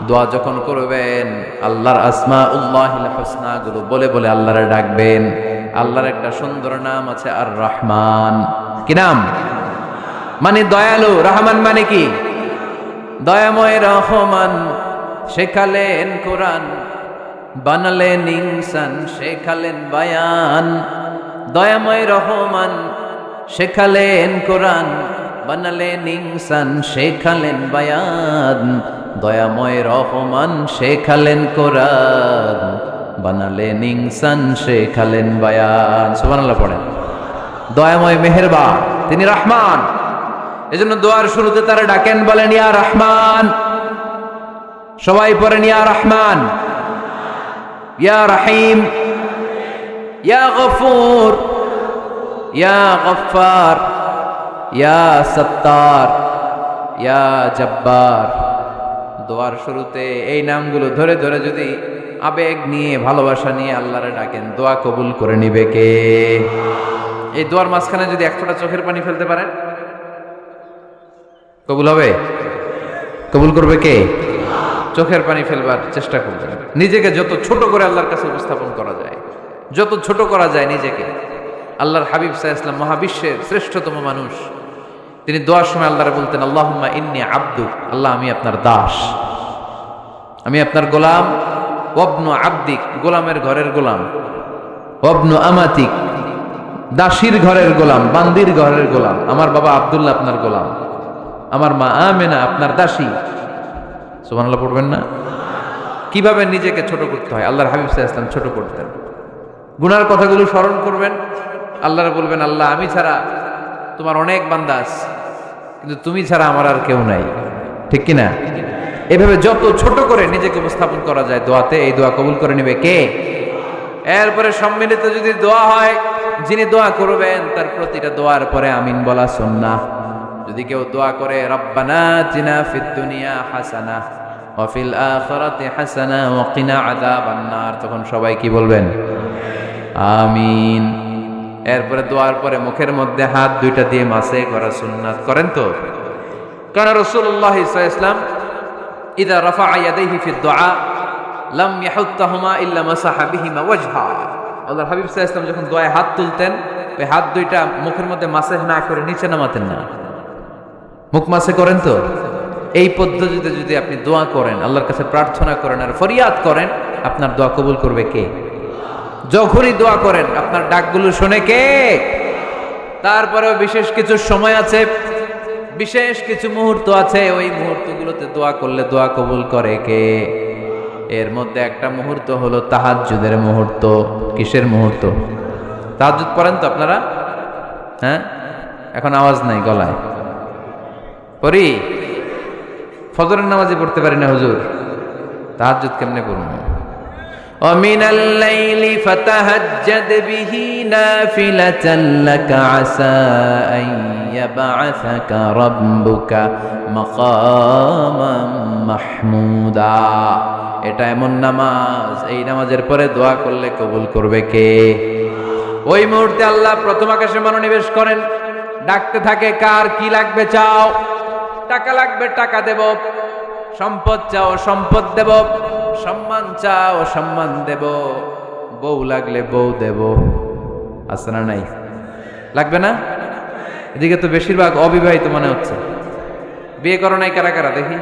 দোয়া যখন করবেন, আল্লাহর আসমাউল্লাহিল হুসনা গুলো বলে বলে আল্লাহরে ডাকবেন। আল্লাহর একটা সুন্দর নাম আছে, আর রহমান। কি নাম? মানে দয়ালু। রহমান মানে কি? দয়াময়। রহমান শেখালেন কোরআন, বানালেন ইনসান, শেখালেন বায়ান। দয়াময় রহমান শেখালেন কোরআন, বানালেন ইনসান, শেখালেন বায়ান। দয়াময় রহমান শেখালেন কোরআন, বানালেন ইনসান, শেখালেন বায়ান। সুবহানাল্লাহ পড়েন। দয়াময় মেহেরবান, তিনি রহমান। এজন্য দোয়ার শুরুতে তারা ডাকেন, বলেন ইয়া রহমান। সবাই পড়েন ইয়া রহমান, ইয়া রহিম, ইয়া গফুর, ইয়া গফফার, ইয়া সত্তার, ইয়া জব্বার। দোয়ার শুরুতে এই নামগুলো ধরে ধরে যদি আবেগ নিয়ে, ভালোবাসা নিয়ে আল্লাহরে ডাকেন, দোয়া কবুল করে নিবে কে? এই দোয়ার মাঝখানে যদি এক ফোঁটা চোখের পানি ফেলতে পারেন, কবুল হবে? কবুল করবে কে? চোখের পানি ফেলবার চেষ্টা করবেন। নিজেকে যত ছোট করে আল্লাহর কাছে উপস্থাপন করা যায়, যত ছোট করা যায় নিজেকে। আল্লাহর হাবিব সাল্লাল্লাহু আলাইহি ওয়াসাল্লাম মহাবিশ্বের শ্রেষ্ঠতম মানুষ, তিনি দোয়ার সময় আল্লাহরে বলতেন, আল্লাহুম্মা ইন্নী আবদুক, আল্লাহ আমি আপনার দাস, আমি আপনার গোলাম। ওয়াবনু আবদিক, গোলামের ঘরের গোলাম। ওয়াবনু আমাতিক, দাসীর ঘরের গোলাম, বান্দির ঘরের গোলাম। আমার বাবা আব্দুল্লাহ আপনার গোলাম, আমার মা আমেনা আপনার দাসী। সুবহানাল্লাহ পড়বেন না? কিভাবে নিজেকে ছোট করতে হয় আল্লাহর হাবিব সাল্লাল্লাহু আলাইহি ওয়াসাল্লাম ছোট করতেন। গুনার কথাগুলো স্মরণ করবেন, আল্লাহরে বলবেন, আল্লাহ আমি ছাড়া তোমার অনেক বান্দা আছে, কিন্তু তুমি ছাড়া আমার আর কেউ নাই। ঠিক কিনা? এভাবে যত ছোট করে নিজেকে উপস্থাপন করা যায় দোয়াতে, এই দোয়া কবুল করে নেবে কে? এরপরে সম্মিলিত যদি দোয়া হয়, যিনি দোয়া করবেন তার প্রতিটা দোয়ার পরে আমিন বলা সুন্নাহ। যদি কেউ দোয়া করে রব্বানা আতিনা ফিদ দুনিয়া হাসানাহ ওয়া ফিল আখিরাতি হাসানা ওয়া কিনা আযাবান নার। তখন সবাই কি বলবেন? আমিন। এরপরে দোয়ার পরে মুখের মধ্যে হাত দুইটা দিয়ে মাসে করা সুন্নাত করেন তো? কারণ রাসূলুল্লাহ সাল্লাল্লাহু আলাইহি ওয়াসাল্লাম ইযা রাফা'a ইয়াদাইহি ফি দুআ লাম ইয়াহুত্তাহুমা ইল্লা মাসাহা বিহিমা ওয়াজহা। আল্লাহর হাবিব সাল্লাল্লাহু আলাইহি ওয়াসাল্লাম যখন দোয়ায় হাত তুলতেন, ওই হাত দুইটা মুখের মধ্যে মাসে না করে নিচে নামাতেন না, মুখ মাসে করেন তো? এই পদ্ধতিতে যদি আপনি দোয়া করেন, আল্লাহর কাছে প্রার্থনা করেন আর ফরিয়াদ করেন, আপনার দোয়া কবুল করবে কে? যখনই দোয়া করেন আপনার ডাকগুলো শোনে কে? তারপরেও বিশেষ কিছু সময় আছে, বিশেষ কিছু মুহূর্ত আছে, ওই মুহূর্তগুলোতে দোয়া করলে দোয়া কবুল করে কে? এর মধ্যে একটা মুহূর্ত হলো তাহাজ্জুদের মুহূর্ত। কিসের মুহূর্ত? তাহাজ্জুদ পড়েন তো আপনারা? হ্যাঁ, এখন আওয়াজ নাই গলায়। পড়ি? ফজরের নামাজে পড়তে পারি না হুজুর, তাহাজ্জুদ কেমনে পড়ব? ومن الليل فتهجد به نافلة لك عسى أن يبعثك ربك مقاما محمودا। এটা এমন নামাজ, এই নামাজের পরে দোয়া করলে কবুল করবে কে? ওই মুহূর্তে আল্লাহ প্রথম আকাশে মনোনিবেশ করেন, ডাকতে থাকে, কার কি লাগবে চাও? টাকা লাগবে টাকা দেব, সম্পদ চাও সম্পদ দেব, সম্মান চাও সম্মান দেব, বউ লাগলে বউ দেব। আছে না নাই? লাগবে না? এদিকে তো বেশিরভাগ অবিবাহিত মনে হচ্ছে। বিয়ে করো নাই কারা কারা দেখি?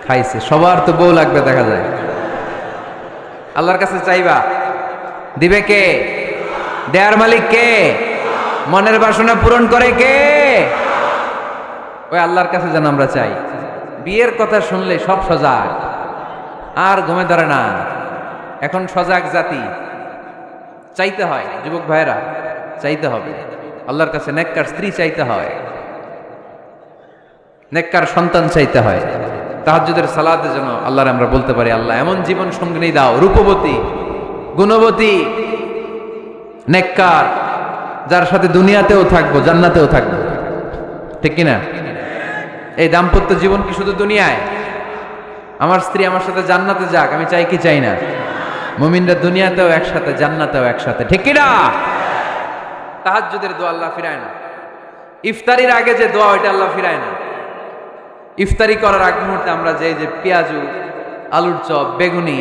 খাইছে। সবার তো বউ লাগবে দেখা যায়। আল্লাহর কাছে চাইবা, দিবে কে? দেয়ার মালিক কে? মনের বাসনা পূরণ করে কে? ওই আল্লাহর কাছে যেন আমরা চাই। বিয়ের কথা শুনলে সব সজাগ, আর ঘুমে ধরে না। এখন সজাগ জাতি, চাইতে হয়। যুবক ভাইরা চাইতে হবে আল্লাহর কাছে, নেককার স্ত্রী চাইতে হয়, নেককার সন্তান চাইতে হয়। তাহাজ্জুদের সালাতে যেন আল্লাহর আমরা বলতে পারি, আল্লাহ এমন জীবন সঙ্গিনী দাও, রূপবতী, গুণবতী, নেককার, যার সাথে দুনিয়াতেও থাকবো জান্নাতেও থাকবো। ঠিক কিনা? এই দাম্পত্য জীবন কি শুধু দুনিয়ায়? আমার স্ত্রী আমার সাথে জান্নাতে যাক, আমি চাই কি চাই না? মুমিনরা দুনিয়াতেও একসাথে, জান্নাতেও একসাথে। ঠিক কিনা? তাহাজ্জুদের দোয়া আল্লাহ ফিরায় না। ইফতারির আগে যে দোয়া, ওইটা আল্লাহ ফিরায় না। ইফতারি করার আগ মুহূর্তে আমরা যে পেঁয়াজু, আলুর চপ, বেগুনি,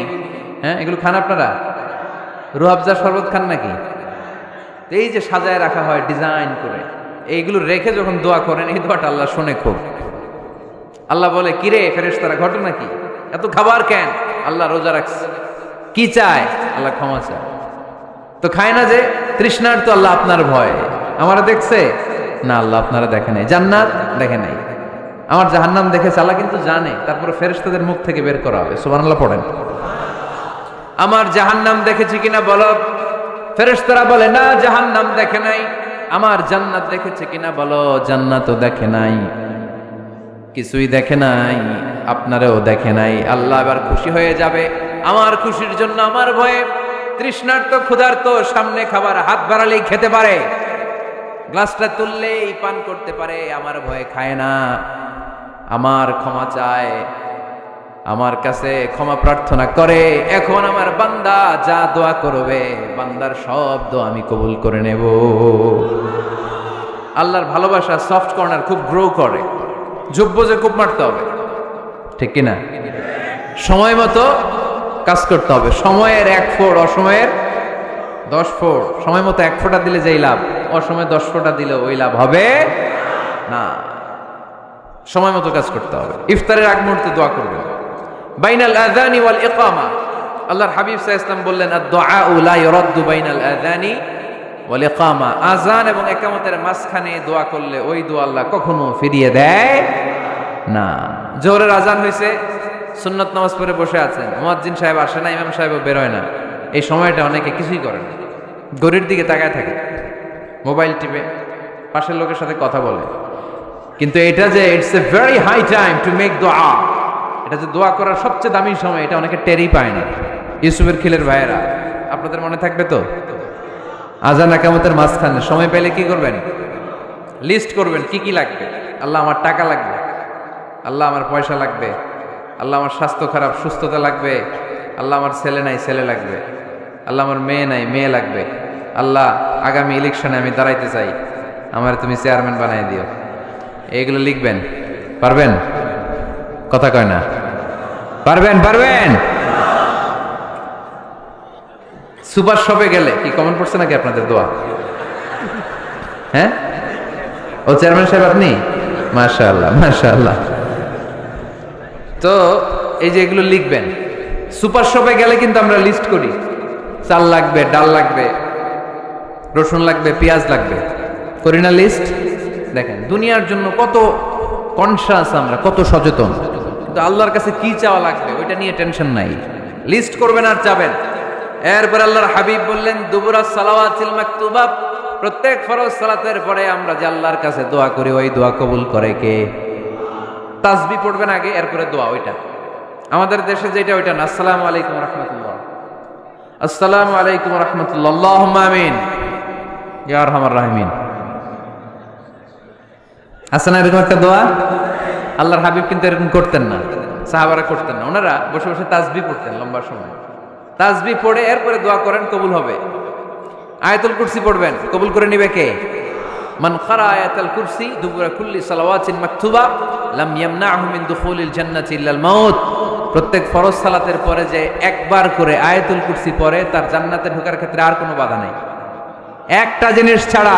হ্যাঁ, এগুলো খান আপনারা? রুহাবজা শরবত খান নাকি? এই যে সাজায় রাখা হয় ডিজাইন করে, এইগুলো রেখে যখন দোয়া করেন, এই দোয়াটা আল্লাহ শোনে খুব। আল্লাহ বলে, কিরে ফেরেশতারা, ঘটনা কি? এত খাবার কেন? আল্লাহ রোজা রাখছে। কি চায়? আল্লাহ ক্ষমা চায়। তো খায় না যে তৃষ্ণার, তো আল্লাহ আপনার ভয়। আমারা দেখছে না? আল্লাহ আপনারা দেখে নাই। জান্নাত দেখে নাই, আমার জাহান্নাম দেখেছে আল্লাহ কিন্তু জানে। তারপরে ফেরেশতাদের মুখ থেকে বের করা হবে। সুবহানাল্লাহ পড়েন। আমার জাহান্নাম দেখেছি কিনা বলো? ফেরেশতারা বলে না, জাহান্নাম দেখে নাই। আমার জান্নাত দেখেছে কিনা বলো? জান্নাতও দেখে নাই, কিছুই দেখে নাই, আপনারাও দেখে নাই। আল্লাহ এবার খুশি হয়ে যাবে। আমার খুশির জন্য আমার ভয়ে তৃষ্ণার্ত ক্ষুধার্ত সামনে খাবার হাত বাড়ালেই খেতে পারে, গ্লাসটা তুললেই পান করতে পারে, আমার ভয়ে খায় না। আমার ক্ষমা চায়, আমার কাছে ক্ষমা প্রার্থনা করে। এখন আমার বান্দা যা দোয়া করবে, বান্দার সব দোয়া আমি কবুল করে নেব। আল্লাহর ভালোবাসা সফট কর্নার খুব গ্রো করে, যোগ্য যে খুব মারতে হবে। ঠিক কিনা? সময় মতো কাজ করতে হবে। সময়ের 1 ফোঁট, অসময়ের 10 ফোঁট। সময় মতো 1 ফোঁটা দিলে যেই লাভ, অসময়ে 10 ফোঁটা দিলে ওই লাভ হবে না। সময় মতো কাজ করতে হবে। ইফতারের আগ মুহূর্তে দোয়া করবেন। বাইনাল আযানি ওয়াল ইকামা, আল্লাহর হাবিব সাল্লাল্লাহু আলাইহি ওয়াসাল্লাম বললেন, আদ-দুআউ লা ইউরাদ্দু বাইনাল আযানি ওয়াল ইকামা। আযান এবং ইকামতের মাঝখানে দোয়া করলে ওই দোয়া আল্লাহ কখনো ফিরিয়ে দেয় না। জোহরের আযান হয়েছে, সুন্নত নামাজ পড়ে বসে আছেন, মুয়াজ্জিন সাহেব আসে না, ইমাম সাহেবও বের হয় না। এই সময়টা অনেকে কিছুই করে না, ঘড়ির দিকে তাকায় থাকে, মোবাইল টিপে, পাশের লোকের সাথে কথা বলে। কিন্তু এটা যে it's a very high time to make দোয়া, এটা যে দোয়া করার সবচেয়ে দামি সময়, এটা অনেকে টেরই পায় না। ইউসুফের খিলের ভাইয়েরা, আপনাদের মনে থাকবে তো? আযান ইকামতের মাঝখানে সময় পেলে কি করবেন? লিস্ট করবেন কি কি লাগবে। আল্লাহ আমার টাকা লাগবে, আল্লাহ আমার পয়সা লাগবে, আল্লাহ আমার স্বাস্থ্য খারাপ সুস্থতা লাগবে, আল্লাহ আমার ছেলে নাই ছেলে লাগবে, আল্লাহ আমার মেয়ে নাই মেয়ে লাগবে, আল্লাহ আগামী ইলেকশনে আমি দাঁড়াইতে চাই, আমার তুমি চেয়ারম্যান বানাই দিও। এইগুলো লিখবেন, পারবেন? কথা কয় না, পারবেন? পারবেন? সুপার শপে গেলে কি কমন পড়ছে নাকি আপনাদের দোয়া? হ্যাঁ, ও চেয়ারম্যান সাহেব আপনি? মাশাআল্লাহ মাশাআল্লাহ। তো এই যে এগুলো লিখবেন। সুপার শপে গেলে কিন্তু আমরা লিস্ট করি, চাল লাগবে, ডাল লাগবে, রসুন লাগবে, পেঁয়াজ লাগবে, করি না লিস্ট? দেখেন দুনিয়ার জন্য কত কনসাস আমরা, কত সচেতন, কিন্তু আল্লাহর কাছে কি চাওয়া লাগবে ওইটা নিয়ে টেনশন নাই। লিস্ট করবেন আর চাবেন। এরপর আল্লাহর হাবিব বললেন দুবুরাস সালাওয়াতিল মাকতুবা, প্রত্যেক ফরজ সালাতের পরে আমরা যে আল্লাহর কাছে দোয়া করি ওই দোয়া কবুল করে কে? তাসবিহ পড়বেন আগে, এরপরে দোয়া। ওইটা আমাদের দেশে যেটা ওইটা না। আসসালামু আলাইকুম রাহমাতুল্লাহ, আসসালামু আলাইকুম রাহমাতুল্লাহ, আল্লাহুম্মা আমিন ইয়া আরহামার রাহিমিন। আছে না এরকম একটা দোয়া? আল্লাহর হাবিব কিন্তু এরকম করতেন না, সাহাবারা করতেন না। ওনারা বসে বসে তাসবিহ পড়তেন লম্বা সময়। তাসবিহ পড়ে এরপরে দোয়া করেন, কবুল হবে। আয়াতুল কুরসি পড়বেন, কবুল করে নিবে কে? মান ক্বারা আয়াতুল কুরসি দুবুরা কুল্লি সালাওয়াতিন মাকতুবা লাম ইয়ামনাহু মিন দুখুলিল জান্নাতি ইল্লাল মাউত। প্রত্যেক ফরজ সালাতের পরে যে একবার করে আয়াতুল কুরসি পড়ে তার জান্নাতে ঢোকার ক্ষেত্রে আর কোনো বাধা নেই। একটা জিনিস ছাড়া,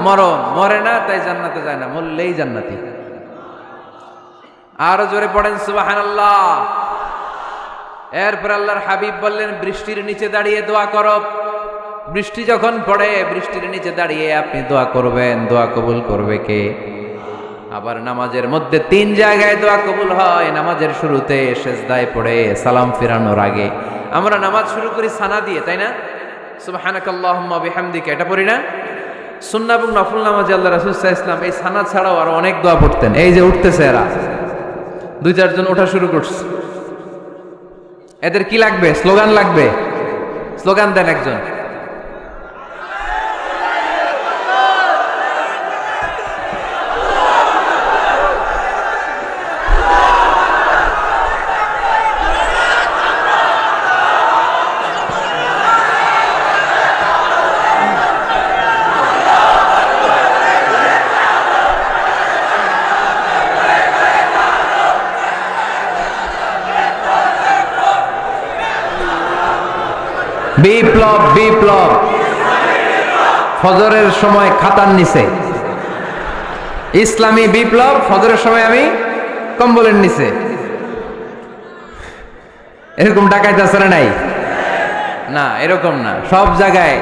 মরণ। মরে না তাই জান্নাতে যায় না, মরলেই জান্নাতি। আরো জোরে পড়েন সুবহানাল্লাহ। এরপর আল্লাহর হাবিব বললেন বৃষ্টির নিচে দাঁড়িয়ে দোয়া করো। বৃষ্টি যখন পড়ে বৃষ্টির নিচে দাঁড়িয়ে আপনি দোয়া করবেন, দোয়া কবুল করবে কে? আবার নামাজের মধ্যে 3 জায়গায় দোয়া কবুল হয়। নামাজের শুরুতে, সেজদায় পড়ে, সালাম ফিরানোর আগে। আমরা নামাজ শুরু করি সানা দিয়ে, তাই না? সুবহানাকাল্লাহুম্মা বিহামদিকা, এটা পড়ি না? সুন্নাহ এবং নফল নামাজে আল্লাহ রাসূল সাল্লাল্লাহু আলাইহি ওয়াসাল্লাম এই সানা ছাড়াও আরো অনেক দোয়া পড়তেন। এই যে উঠতেছে এরা 2-4 জন ওঠা শুরু করছে, এদের কি লাগবে? স্লোগান লাগবে। স্লোগান দেন একজন। বিপ্লব বিপ্লব, ফজরের সময় খাতার নিচে। ইসলামী বিপ্লব, ফজরের সময় আমি কম্বলের নিচে। এরকম ডাকাইতে আছে না? নাই না, এরকম না। সব জায়গায়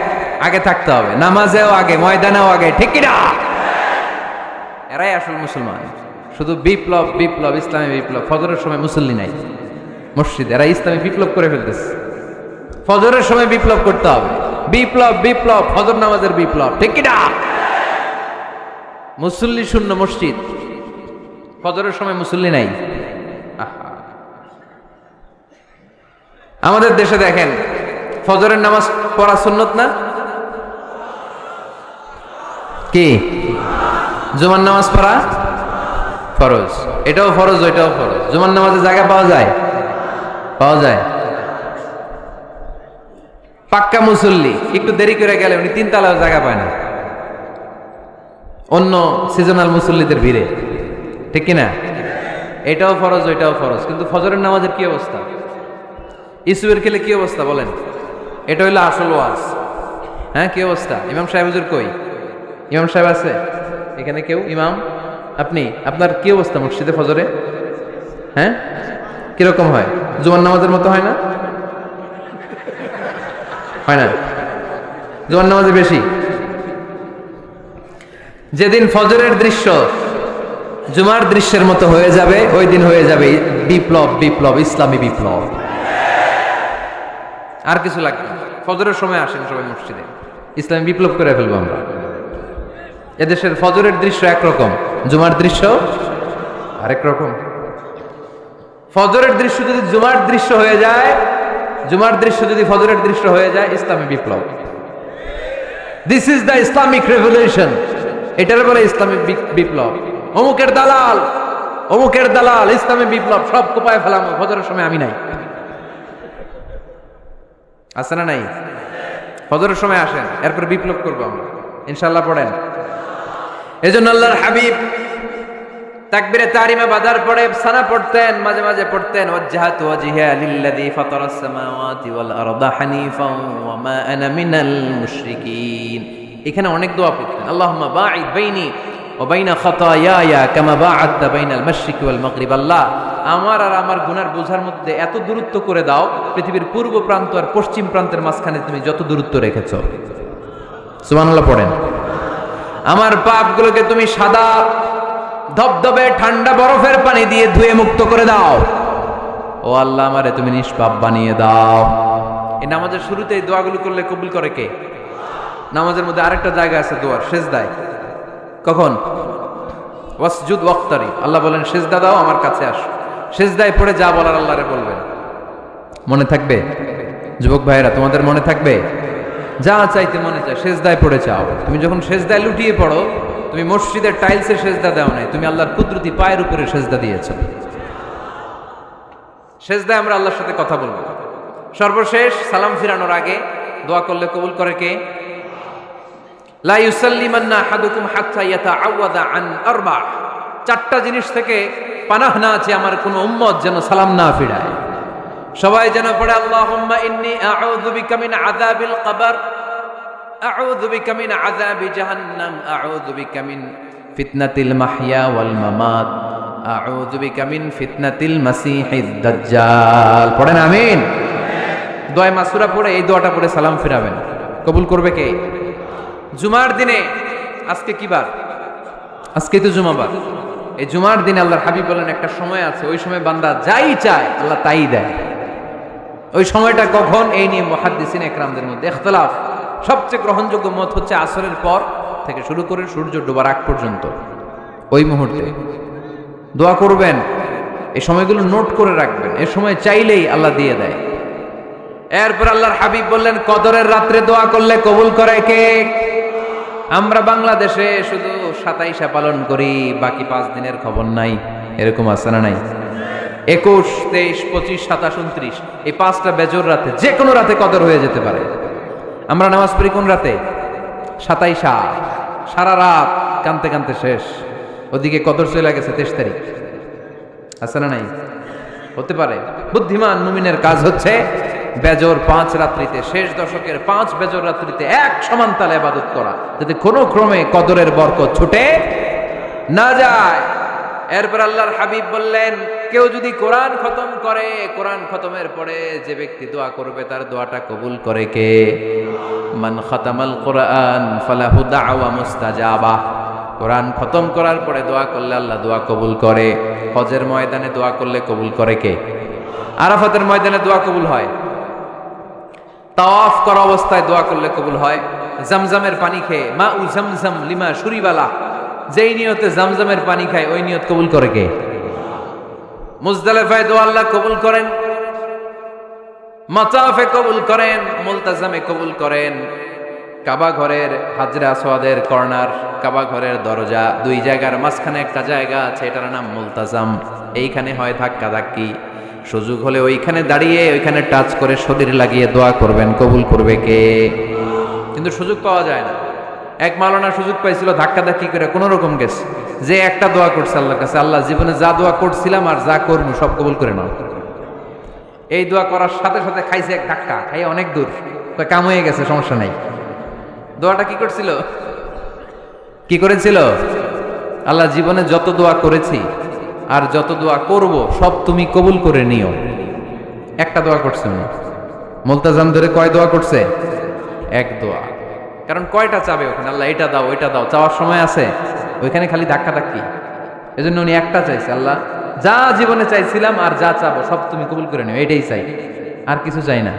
আগে থাকতে হবে, নামাজেও আগে, ময়দানেও আগে, ঠিক কিনা? এরাই আসল মুসলমান। শুধু বিপ্লব বিপ্লব, ইসলামী বিপ্লব। ফজরের সময় মুসল্লি নাই মসজিদ, এরা ইসলামী বিপ্লব করে ফেলতেছে। ফজরের সময় বিপ্লব করতে হবে। বিপ্লব বিপ্লব, ফজর নামাজের বিপ্লব, ঠিক কিনা? মুসল্লি শূন্য মসজিদ, ফজরের সময় মুসল্লি নাই। আমাদের দেশে দেখেন ফজরের নামাজ পড়া সুন্নত না? কি? জুমার নামাজ পড়া ফরজ। এটাও ফরজ, ওইটাও ফরজ। জুমার নামাজে জায়গা পাওয়া যায়? পাওয়া যায়। পাক্কা মুসল্লি একটু দেরি করে গেলে উনি 3 তলার জায়গা পায় না, অন্য সিজনাল মুসল্লিদের ভিড়ে, ঠিক কিনা? এটাও ফরজ, ওইটাও ফরজ। কিন্তু ফজরের নামাজের কি অবস্থা? ইসুবের খেলে কি অবস্থা বলেন? এটা হইলো আসল ওয়াজ। হ্যাঁ, কি অবস্থা? ইমাম সাহেব হুজুর কই? ইমাম সাহেব আছে এখানে? কেউ? ইমাম আপনি, আপনার কি অবস্থা মসজিদে ফজরে? হ্যাঁ, কিরকম হয়? জুমার নামাজের মতো হয় না? হয় না? জুমার নামাজে বেশি। যেদিন ফজরের দৃশ্য জুমার দৃশ্যের মতো হয়ে যাবে, ওই দিন হয়ে যাবে বিপ্লব বিপ্লব, ইসলামী বিপ্লব। আর কিছু লাগবে না। ফজরের সময় আসেন সবাই মসজিদে, ইসলামী বিপ্লব করে ফেলবো আমরা। এদেশের ফজরের দৃশ্য একরকম, জুমার দৃশ্য আরেক রকম। ফজরের দৃশ্য যদি জুমার দৃশ্য হয়ে যায়, জুমার দৃশ্য যদি ফজরের দৃশ্য হয়ে যায়, ইসলামী বিপ্লব। This is the Islamic revolution. এটার বলে ইসলামিক বিপ্লব। অমুকের দালাল, অমুকের দালাল, ইসলামে বিপ্লব, সব কোপায় ফেলাম, ফজরের সময় আমি নাই। আছে না নাই? ফজরের সময় আসেন, এরপর বিপ্লব করবো আমরা ইনশাআল্লাহ। পড়েন। এজন্য আল্লাহর হাবিব তাকবীরে তাহরিমা বাজার পড়ে সানা পড়তেন, মাঝে মাঝে পড়তেন ওয়াজহাতু ওয়াজহিয়া লিল্লাযী ফাতারাস সামাওয়াতি ওয়াল আরদা হানিফাও ওয়া মা আনা মিনাল মুশরিকিন। এখানে অনেক দোয়া পড়তেন। আল্লাহুম্মা বাঈদ বাইনি ওয়া বাইনা খাতায়ায়া কামা বাআদতা বাইনাল মাশরিকি ওয়াল মাগরিব। আল্লাহ, আমার আর আমার গুনার বোঝার মধ্যে এত দূরত্ব করে দাও, পৃথিবীর পূর্ব প্রান্ত আর পশ্চিম প্রান্তের মাঝখানে তুমি যত দূরত্ব রেখেছো। সুবহানাল্লাহ পড়েন। আমার পাপগুলোকে তুমি সাদা ধবধবে ঠান্ডা বরফের পানি দিয়ে ধুয়ে মুক্ত করে দাও। ও আল্লাহ, আমারে তুমি নিষ্পাপ বানিয়ে দাও। এই নামাজের শুরুতে এই দোয়াগুলো করলে কবুল করে কে? নামাজের মধ্যে আরেকটা জায়গা আছে দোয়ার, সেজদায়। কখন? ওয়াসজুদ ওয়াক্তারি। আল্লাহ বলেন সেজদা দাও, আমার কাছে আসো। সেজদায় পড়ে যা বলার আল্লাহরে বলবেন। মনে থাকবে? যুবক ভাইয়েরা, তোমাদের মনে থাকবে? যা চাইতে মনে চায় সেজদায় পড়ে চাও। তুমি যখন সেজদায় লুটিয়ে পড়ো, তুমি মসজিদের টাইলসে সেজদা দাও নাই, তুমি আল্লাহর কুদরতি পায়ের উপরে সেজদা দিয়েছো। সেজদায় আমরা আল্লাহর সাথে কথা বলবো। সর্বশেষ সালাম ফিরানোর আগে দোয়া করলে কবুল করে কে? লা ইউসাল্লিমান্না আহাদুকুম হাত্তা ইয়াতাআওয়াদা আন আরবা। চারটা জিনিস থেকে পানাহ না আছে আমার কোন উম্মত যেন সালাম না ফিরায়। সবাই যেন পড়ে আল্লাহুম্মা ইন্নী আউযু বিকা মিন আযাবিল কবর, আউযু বিকা মিন আযাবি জাহান্নাম, আউযু বিকা মিন ফিতনাতিল মাহইয়া ওয়াল মামাত, আউযু বিকা মিন ফিতনাতিল মাসিহিদ দাজ্জাল। পড়েন আমিন। দোয়া মাসুরা পড়ে এই দোয়াটা পড়ে সালাম ফিরাবেন। কবুল করবে কে? জুমার দিনে, আজকে কি বার? আজকে তো জুমাবার। এই জুমার দিনে আল্লাহর হাবিব বলেন একটা সময় আছে, ওই সময় বান্দা যাই চায় আল্লাহ তাই দেয়। ওই সময়টা কখন? এই নিয়ে মুহাদ্দিসিন একরামদের মধ্যে ইখতিলাফ। সবচেয়ে গ্রহণযোগ্য মত হচ্ছে আসরের পর থেকে শুরু করে সূর্য ডোবার আগ পর্যন্ত। ওই মুহূর্তে দোয়া করবেন, এই সময়গুলো নোট করে রাখবেন। এই সময় চাইলেই আল্লাহ দিয়ে দেয়। এরপর আল্লাহর হাবিব বললেন কদরের রাত্রে দোয়া করলে কবুল করে কে? আমরা বাংলাদেশে শুধু 27 পালন করি, বাকি 5 দিনের খবর নাই। এরকম আছে না নাই? 21, 23, 25, 27, 29 এই 5টা বেজর রাতে, যে কোনো রাতে কদর হয়ে যেতে পারে। আমরা নামাজ পড়ি কোন রাতে? 27। সারা রাত কানতে কানতে শেষ, ওদিকে কদর চলে গেছে 23 তারিখ। আছে না নাই? হতে পারে। বুদ্ধিমান মুমিনের কাজ হচ্ছে বেজর 5 রাত্রিতে, শেষ দশকের 5 বেজর রাত্রিতে এক সমান তালে ইবাদত করা, যাতে কোনো ক্রমে কদরের বরকত ছুটে না যায়। এরপর আল্লাহর হাবিব বললেন কেউ যদি কোরআন খতম করে, কোরআন খতমের পরে যে ব্যক্তি দোয়া করবে তার দোয়াটা কবুল করে কে? মান খাতামাল কোরআন ফালাহু দাওয়া মুস্তাজাবা। কোরআন খতম করার পরে দোয়া করলে আল্লাহ দোয়া কবুল করে। হজের ময়দানে দোয়া করলে কবুল করে কে? আরাফাতের ময়দানে দোয়া কবুল হয়। তাওয়াফ করা অবস্থায় দোয়া করলে কবুল হয়। জামজামের পানি খেয়ে মা উ জামজাম লিমা শুরিবালা, যেই নিয়তে জামজামের পানি খায় ওই নিয়ত কবুল করে কে? মুজদালিফায় দোয়া আল্লাহ কবুল করেন, মাতাফে কবুল করেন, মুলতাজামে কবুল করেন। কাবা ঘরের হাজরে আসওয়াদের কর্নার, কাবা ঘরের দরজা, 2 জায়গার মাঝখানে একটা জায়গা আছে, এটার নাম মুলতাজাম। এইখানে হয় ধাক্কা ধাক্কি। সুযোগ হলে ওইখানে দাঁড়িয়ে ওইখানে টাচ করে শরীর লাগিয়ে দোয়া করবেন, কবুল করবে কে? কিন্তু সুযোগ পাওয়া যায় না। এক মাওলানা সুযোগ পাইছিল, ধাক্কা ধাক্কি করে কোন রকম গেছে, যে একটা দোয়া করছে আল্লাহর কাছে, আল্লাহ জীবনে যা দোয়া করছিলাম আর যা করবো সব কবুল করে নাও। এই দোয়া করার সাথে সাথে খাইছে এক ধাক্কা, খাই অনেক দূর, কাম হয়ে গেছে, সমস্যা নাই। দোয়াটা কি করছিল? কি করেছিল? আল্লাহ জীবনে যত দোয়া করেছি আর যত দোয়া করব সব তুমি কবুল করে নিও। একটা দোয়া করছে না, মুলতাজাম ধরে কয় দোয়া করছে? এক দোয়া। কারণ কয়টা চাবে ওখানে? আল্লাহ এটা দাও ওইটা দাও, চাওয়ার সময় আছে? ওইখানে খালি ধাক্কা ধাক্কি। এজন্য উনি একটা চাইছে, আল্লাহ যা জীবনে চাইছিলাম আর যা চাবো সব তুমি কবুল করে নিও, এটাই চাই, আর কিছু চাই না।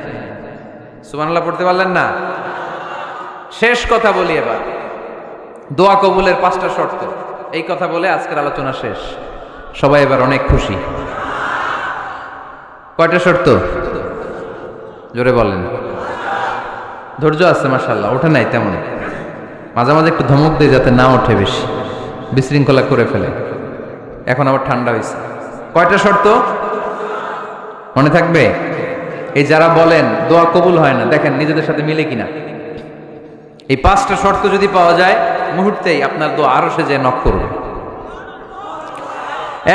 সুবহানাল্লাহ পড়তে পারলেন না? শেষ কথা বলি এবার, দোয়া কবুলের 5টা শর্ত। এই কথা বলে আজকের আলোচনা শেষ। সবাই এবার অনেক খুশি। কয়টা শর্ত? জোরে বলেন। ধৈর্য আছে মাশাআল্লাহ, ওঠে নাই তেমন, মাঝে মাঝে একটু ধমক দিয়ে যাতে না ওঠে, বেশি বিশৃঙ্খলা করে ফেলে। এখন আবার ঠান্ডা হয়েছে। কয়টা শর্ত মনে থাকবে? এই যারা বলেন দোয়া কবুল হয় না, দেখেন নিজেদের সাথে মিলে কিনা। এই 5টা শর্ত যদি পাওয়া যায়, মুহূর্তেই আপনার দোয়া আরশে যে নক করবে।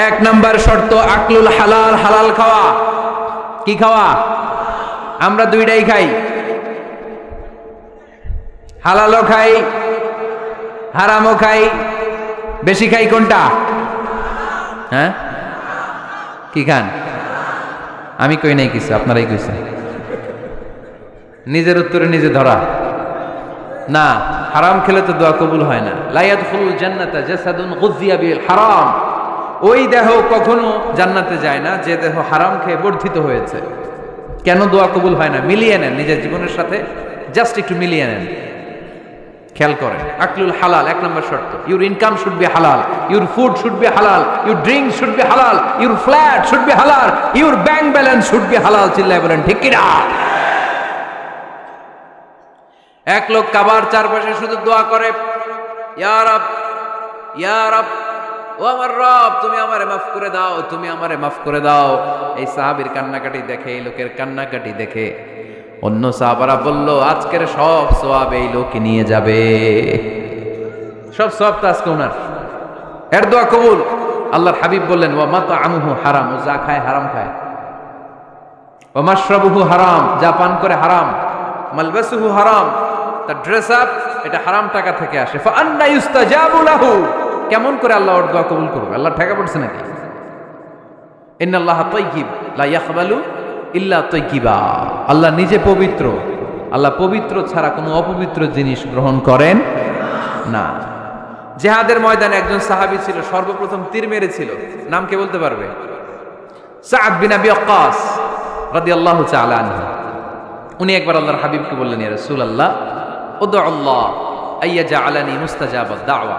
1 নাম্বার শর্ত আকলুল হালাল, হালাল খাওয়া। কি খাওয়া? আমরা দুইটাই খাই, হালালও খাই হারামও খাই। বেশি খাই কোনটা? হ্যাঁ, কি খান? আমি কই নাই কিছু, আপনারাই কইছেন। নিজের উত্তরে নিজে ধরা না। হারাম খেলে তো দোয়া কবুল হয় না। লা ইয়াদখুলুল জান্নাতা জাসাদুন গুযিয়া বিল হারাম। ওই দেহ কখনো জান্নাতে যায় না যে দেহ হারাম খেয়ে বর্ধিত হয়েছে। কেন দোয়া কবুল হয় না? মিলিয়ে নেন নিজের জীবনের সাথে, জাস্ট একটু মিলিয়ে নেন, খেয়াল করেন। আকলুল হালাল 1 নম্বর শর্ত। ইউর ইনকাম শুড বি হালাল, ইউর ফুড শুড বি হালাল, ইউর ড্রিঙ্ক শুড বি হালাল, ইউর ফ্ল্যাট শুড বি হালাল, your bank balance should be হালাল। চিল্লায় বলেন ঠিক কিনা? এক লোক কাবার চারপাশে শুধু দোয়া করে, ইয়া রব, ইয়া রব, ও আমার রব, তুমি আমারে মাফ করে দাও, তুমি আমারে মাফ করে দাও। এই সাহাবীর কান্নাকাটি দেখে, এই লোকের কান্নাকাটি দেখে অন্য সাহাবারা বলল, আজকের সব সওয়াব এই লোক নিয়ে যাবে। সব সওয়াব তো আজকে ওনার, এর দোয়া কবুল। আল্লাহর হাবিব বললেন, ওয়া মাতআমুহু হারাম, ও যা খায় হারাম খায়। ওয়া মাশরাবুহু হারাম, যা পান করে হারাম। মালবাসুহু হারাম, তার ড্রেস আপ এটা হারাম টাকা থেকে আসে। ফা আন্না ইউস্তাজাবু লাহু, কেমন করে আল্লাহ ওর দোয়া কবুল করবে? আল্লাহ ঠেকা পড়ছে নাকি? ইন্নাল্লাহা তাইয়্যিব লা ইয়াকবালু ইল্লা তাইয়্যিবা। আল্লাহ নিজে পবিত্র, আল্লাহ পবিত্র ছাড়া কোনো অপবিত্র জিনিস গ্রহণ করেন না। জিহাদের ময়দানে একজন সাহাবী ছিল, সর্বপ্রথম তীর মেরেছিল। নাম কে বলতে পারবে? সাআদ বিন আবি ওয়াক্কাস রাদিয়াল্লাহু তাআলা আনহু। উনি একবার আল্লাহর হাবিবকে বললেন, ইয়া রাসূলুল্লাহ, উদউ আল্লাহ আইয়াজআলানি মুস্তাজাবাদ দাওয়া।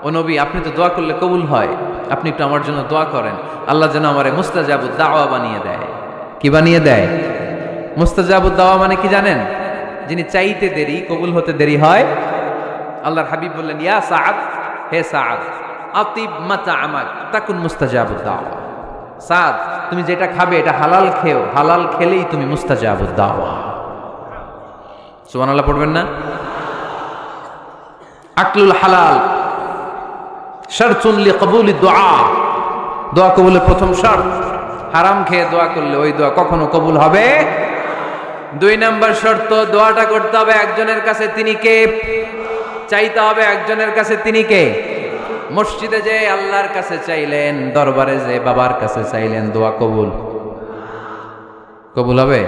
ও নবী, আপনি তো দোয়া করলে কবুল হয়, আপনি একটু আমার জন্য দোয়া করেন, আল্লাহ যেন আমারে মুস্তাজাবুদ দাওয়া বানিয়ে দেয়। কি বানিয়ে দেয়? মুস্তাজাবুদ দাওয়া মানে কি জানেন? যিনি চাইতে দেরি, কবুল হতে দেরি হয়। আল্লাহর হাবিব বললেন, ইয়া সাআদ, হে সাআদ, আতিব মাতআমাক তাকুন মুস্তাজাবুদ দাওয়া। সাআদ, তুমি যেটা খাবে এটা হালাল খেও, হালাল খেলেই তুমি মুস্তাজাবুদ দাওয়া। সুবহানাল্লাহ পড়বেন না? আকলুল হালাল শারতুন লিকবুলি দুআ, দোয়া কবুলের প্রথম শর্ত। হারাম খেয়ে দোয়া করলে ওই দোয়া কখনো কবুল হবে। 2 নম্বর শর্ত, দোয়াটা করতে হবে একজনের কাছে, তিনি কে? চাইতে হবে একজনের কাছে, তিনি কে? মসজিদে যে আল্লাহর কাছে চাইলেন, দরবারে যে বাবার কাছে চাইলেন, দোয়া কবুল কবুল হবে?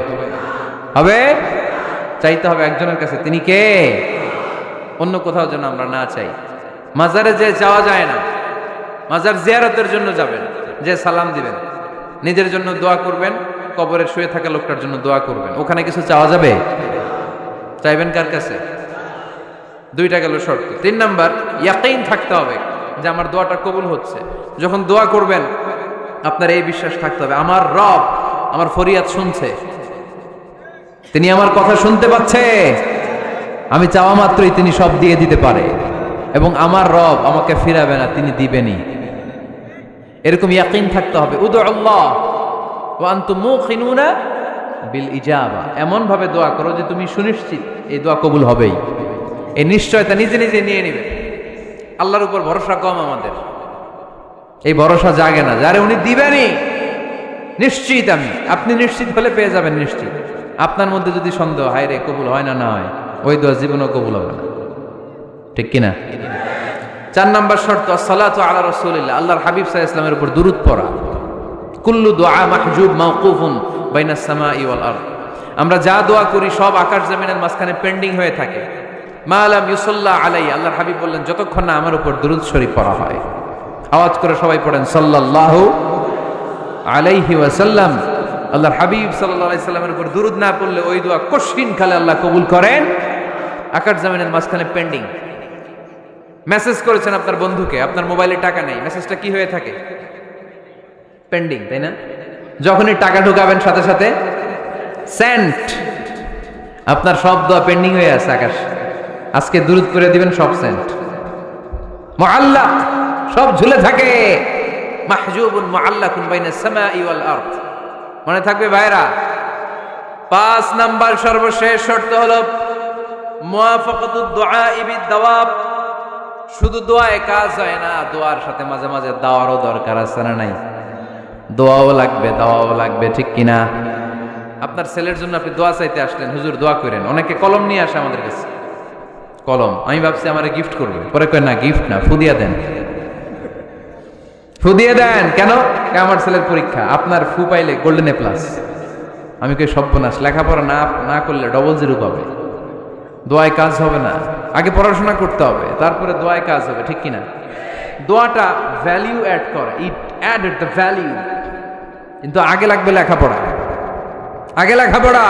হবে। চাইতে হবে একজনের কাছে, তিনি কে? অন্য কোথাও যেন আমরা না চাই। মাজারে যে যাওয়া যায় না, মাজার জিয়ারতের জন্য যাবেন, যে সালাম দিবেন, নিজের জন্য দোয়া করবেন, কবরে শুয়ে থাকা লোকটার জন্য দোয়া করবেন। ওখানে কিছু চাওয়া যাবে? চাইবেন কার কাছে? 2টা গেল শর্ত। 3 নাম্বার, ইয়াকিন থাকতে হবে যে আমার দোয়াটা কবুল হচ্ছে। যখন দোয়া করবেন আপনার এই বিশ্বাস থাকতে হবে, আমার রব আমার ফরিয়াদ শুনছে, তিনি আমার কথা শুনতে পাচ্ছে, আমি চাওয়া মাত্রই তিনি সব দিয়ে দিতে পারে, এবং আমার রব আমাকে ফিরাবে না, তিনি দিবেনই। এরকম ইয়াকিন থাকতে হবে। উদু আল্লাহ ওয়া আনতুম মুকিনুনা বিল ইজাবা, এমন ভাবে দোয়া করো যে তুমি সুনিশ্চিত এই দোয়া কবুল হবেই। এই নিশ্চয়তা নিজে নিজে নিয়ে নেবে। আল্লাহর উপর ভরসা কম আমাদের, এই ভরসা জাগে না, যারে উনি দিবেনই নিশ্চিত আমি। আপনি নিশ্চিত হলে পেয়ে যাবেন নিশ্চিত। আপনার মধ্যে যদি সন্দেহ, হায় রে কবুল হয় না, না হয়, ওই দোয়া জীবনও কবুল হবে না। ঠিক কিনা? 4 নম্বর শর্ত, আসসালাতু আলা রাসূলিল্লাহ, আল্লাহর হাবিব সাল্লাল্লাহু আলাইহি ওয়াসাল্লামের উপর দুরূদ পড়া। কুল্লু দুআ মাহজুব মাওকুফুন বাইনাস সামাই ওয়াল আরদ। আমরা যা দোয়া করি সব আকাশ জমিনের মাঝখানে পেন্ডিং হয়ে থাকে। মা লাম ইউসাল্লা আলাইহি, আল্লাহর হাবিব বললেন, যতক্ষণ না আমার উপর দুরূদ শরীফ পড়া হয়। আওয়াজ করে সবাই পড়েন সাল্লাল্লাহু আলাইহি ওয়াসাল্লাম। আল্লাহর হাবিব সাল্লাল্লাহু আলাইহি সাল্লামের উপর দুরূদ না পড়লে ওই দোয়া কঠিন কালে আল্লাহ কবুল করেন। আকাশ জমিনের মাঝখানে পেন্ডিং। মেসেজ করেছেন আপনার বন্ধুকে, আপনার মোবাইলে টাকা নেই, মেসেজটা কি হয়ে থাকে? পেন্ডিং, তাই না? যখনই টাকা ঢুকাবেন সাথে সাথে সেন্ট, আপনার সব দোয়া পেন্ডিং হয়ে আছে আকাশ। আজকে দুরূদ করে দিবেন, সব সেন্ট মুআল্লাক, সব ঝুলে থাকে। মাহজুবুন মুআল্লাকুন বাইনাস সামাই ওয়াল আরদ। মনে থাকবে ভাইরা? 5 নাম্বার সর্বশেষ শর্ত হলো মুওয়াফাকাতুদ দুআই বিদ-দাওয়াব। শুধু দোয়ায় কাজ হয় না, দোয়ার সাথে মাঝে মাঝে দাওয়ারও দরকার আছে না নাই? দোয়াও লাগবে, দাওয়াও লাগবে, ঠিক কিনা? আপনার ছেলের জন্য আপনি দোয়া চাইতে আসলেন, হুজুর দোয়া করেন। অনেকে কলম নিয়ে আসে আমাদের কাছে, কলম। আমি ভাবছি আমারে গিফট করবে, পরে কয় না গিফট না, ফু দিয়ে দেন। ফু দিয়ে দেন কেন? আমার ছেলের পরীক্ষা, আপনার ফু পাইলে গোল্ডেন এ প্লাস। আমি কই সর্বনাশ, লেখাপড়া না করলে ডবল জিরো পাবে, দোয়ায় কাজ হবে না। আগে পড়াশোনা করতে হবে, তারপরে দোয়ায় কাজ হবে, ঠিক কিনা? দোয়াটা ভ্যালিউ অ্যাড করে, ইট অ্যাডেড দ্য ভ্যালিউ। কিন্তু আগে লাগবে লেখাপড়া, আগে লেখাপড়া।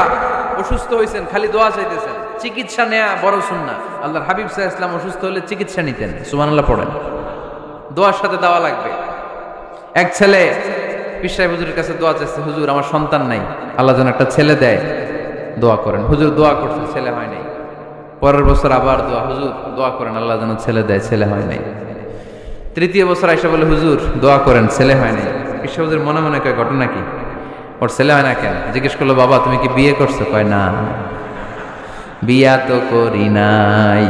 অসুস্থ হয়েছেন, খালি দোয়া চাইতেছেন, চিকিৎসা নেয়া বড় সুন্নাহ। আল্লাহর হাবিব সাল্লাল্লাহু আলাইহি ওয়াসাল্লাম অসুস্থ হলে চিকিৎসা নিতেন, সুবহানাল্লাহ পড়েন। দোয়ার সাথে দেওয়া লাগবে। এক ছেলে পীর সাহেব হুজুরের কাছে দোয়া চাইছে, হুজুর আমার সন্তান নাই, আল্লাহ যেন একটা ছেলে দেয়, দোয়া করেন। হুজুর দোয়া করছে, ছেলে হয় নাই। পরের বছর আবার দোয়া, হুজুর দোয়া করেন আল্লাহ যেন ছেলে দেয়, ছেলে হয় নাই। তৃতীয় বছর আইসা বলে, হুজুর দোয়া করেন, ছেলে হয় নাই। পীর সাহেব হুজুর মনে মনে কয় ঘটনা কি? ওর ছেলে হয় না কেন? জিজ্ঞেস করলো, বাবা তুমি কি বিয়ে করছো? কয় না, বিয়া তো করি নাই।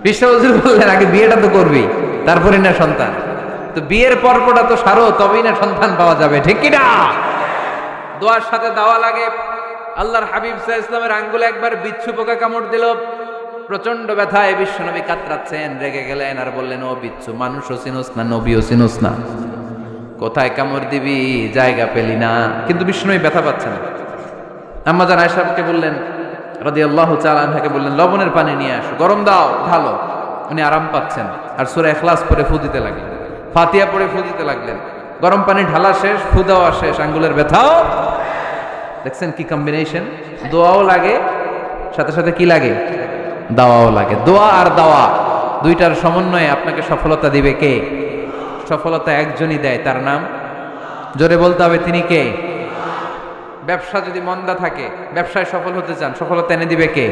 পীর সাহেব হুজুর বললেন, আগে বিয়েটা তো করবি, তারপরে না সন্তান। তো বিয়ের পর্বটা তো সারো, তবেই না সন্তান পাওয়া যাবে, ঠিক কিনা? দোয়ার সাথে দেওয়া লাগে। আল্লাহর হাবিব সাল্লাল্লাহু আলাইহি ওয়াসাল্লামের আঙ্গুলে একবার বিচ্ছু পোকা কামড় দিল, প্রচন্ড ব্যথায় বিশ্বনবী কাতরাচ্ছেন, রেগে গেলেন আর বললেন, ও বিচ্ছু, মানুষও চিনোস না, নবীও চিনোস না, কোথায় কামড় দিবি, জায়গা পেলি না। কিন্তু বিশ্বনবী ব্যথা পাচ্ছেন। আম্মা জান আয়েশাকে বললেন রাদিয়াল্লাহু তাআলা আনহাকে বললেন, লবণের পানি নিয়ে আসো, গরম দাও, ঢালো। উনি আরাম পাচ্ছেন আর সূরা ইখলাস পড়ে ফু দিতে লাগলেন, ফাতিহা পড়ে ফু দিতে লাগলেন। গরম পানি ঢালা শেষ, ফু দেওয়া শেষ, আঙ্গুলের ব্যথাও। দেখছেন কি কম্বিনেশন? দোয়াও লাগে, সাথে সাথে কি লাগে? দাওয়াও লাগে। দোয়া আর দাওয়া দুইটার সমন্বয়ে আপনাকে সফলতা দিবে কে? সফলতা একজনই দেয়, তার নাম জোরে বলতে হবে, তিনি কে? ব্যবসা যদি মন্দা থাকে, ব্যবসায় সফল হতে চান, সফলতা এনে দিবে কে?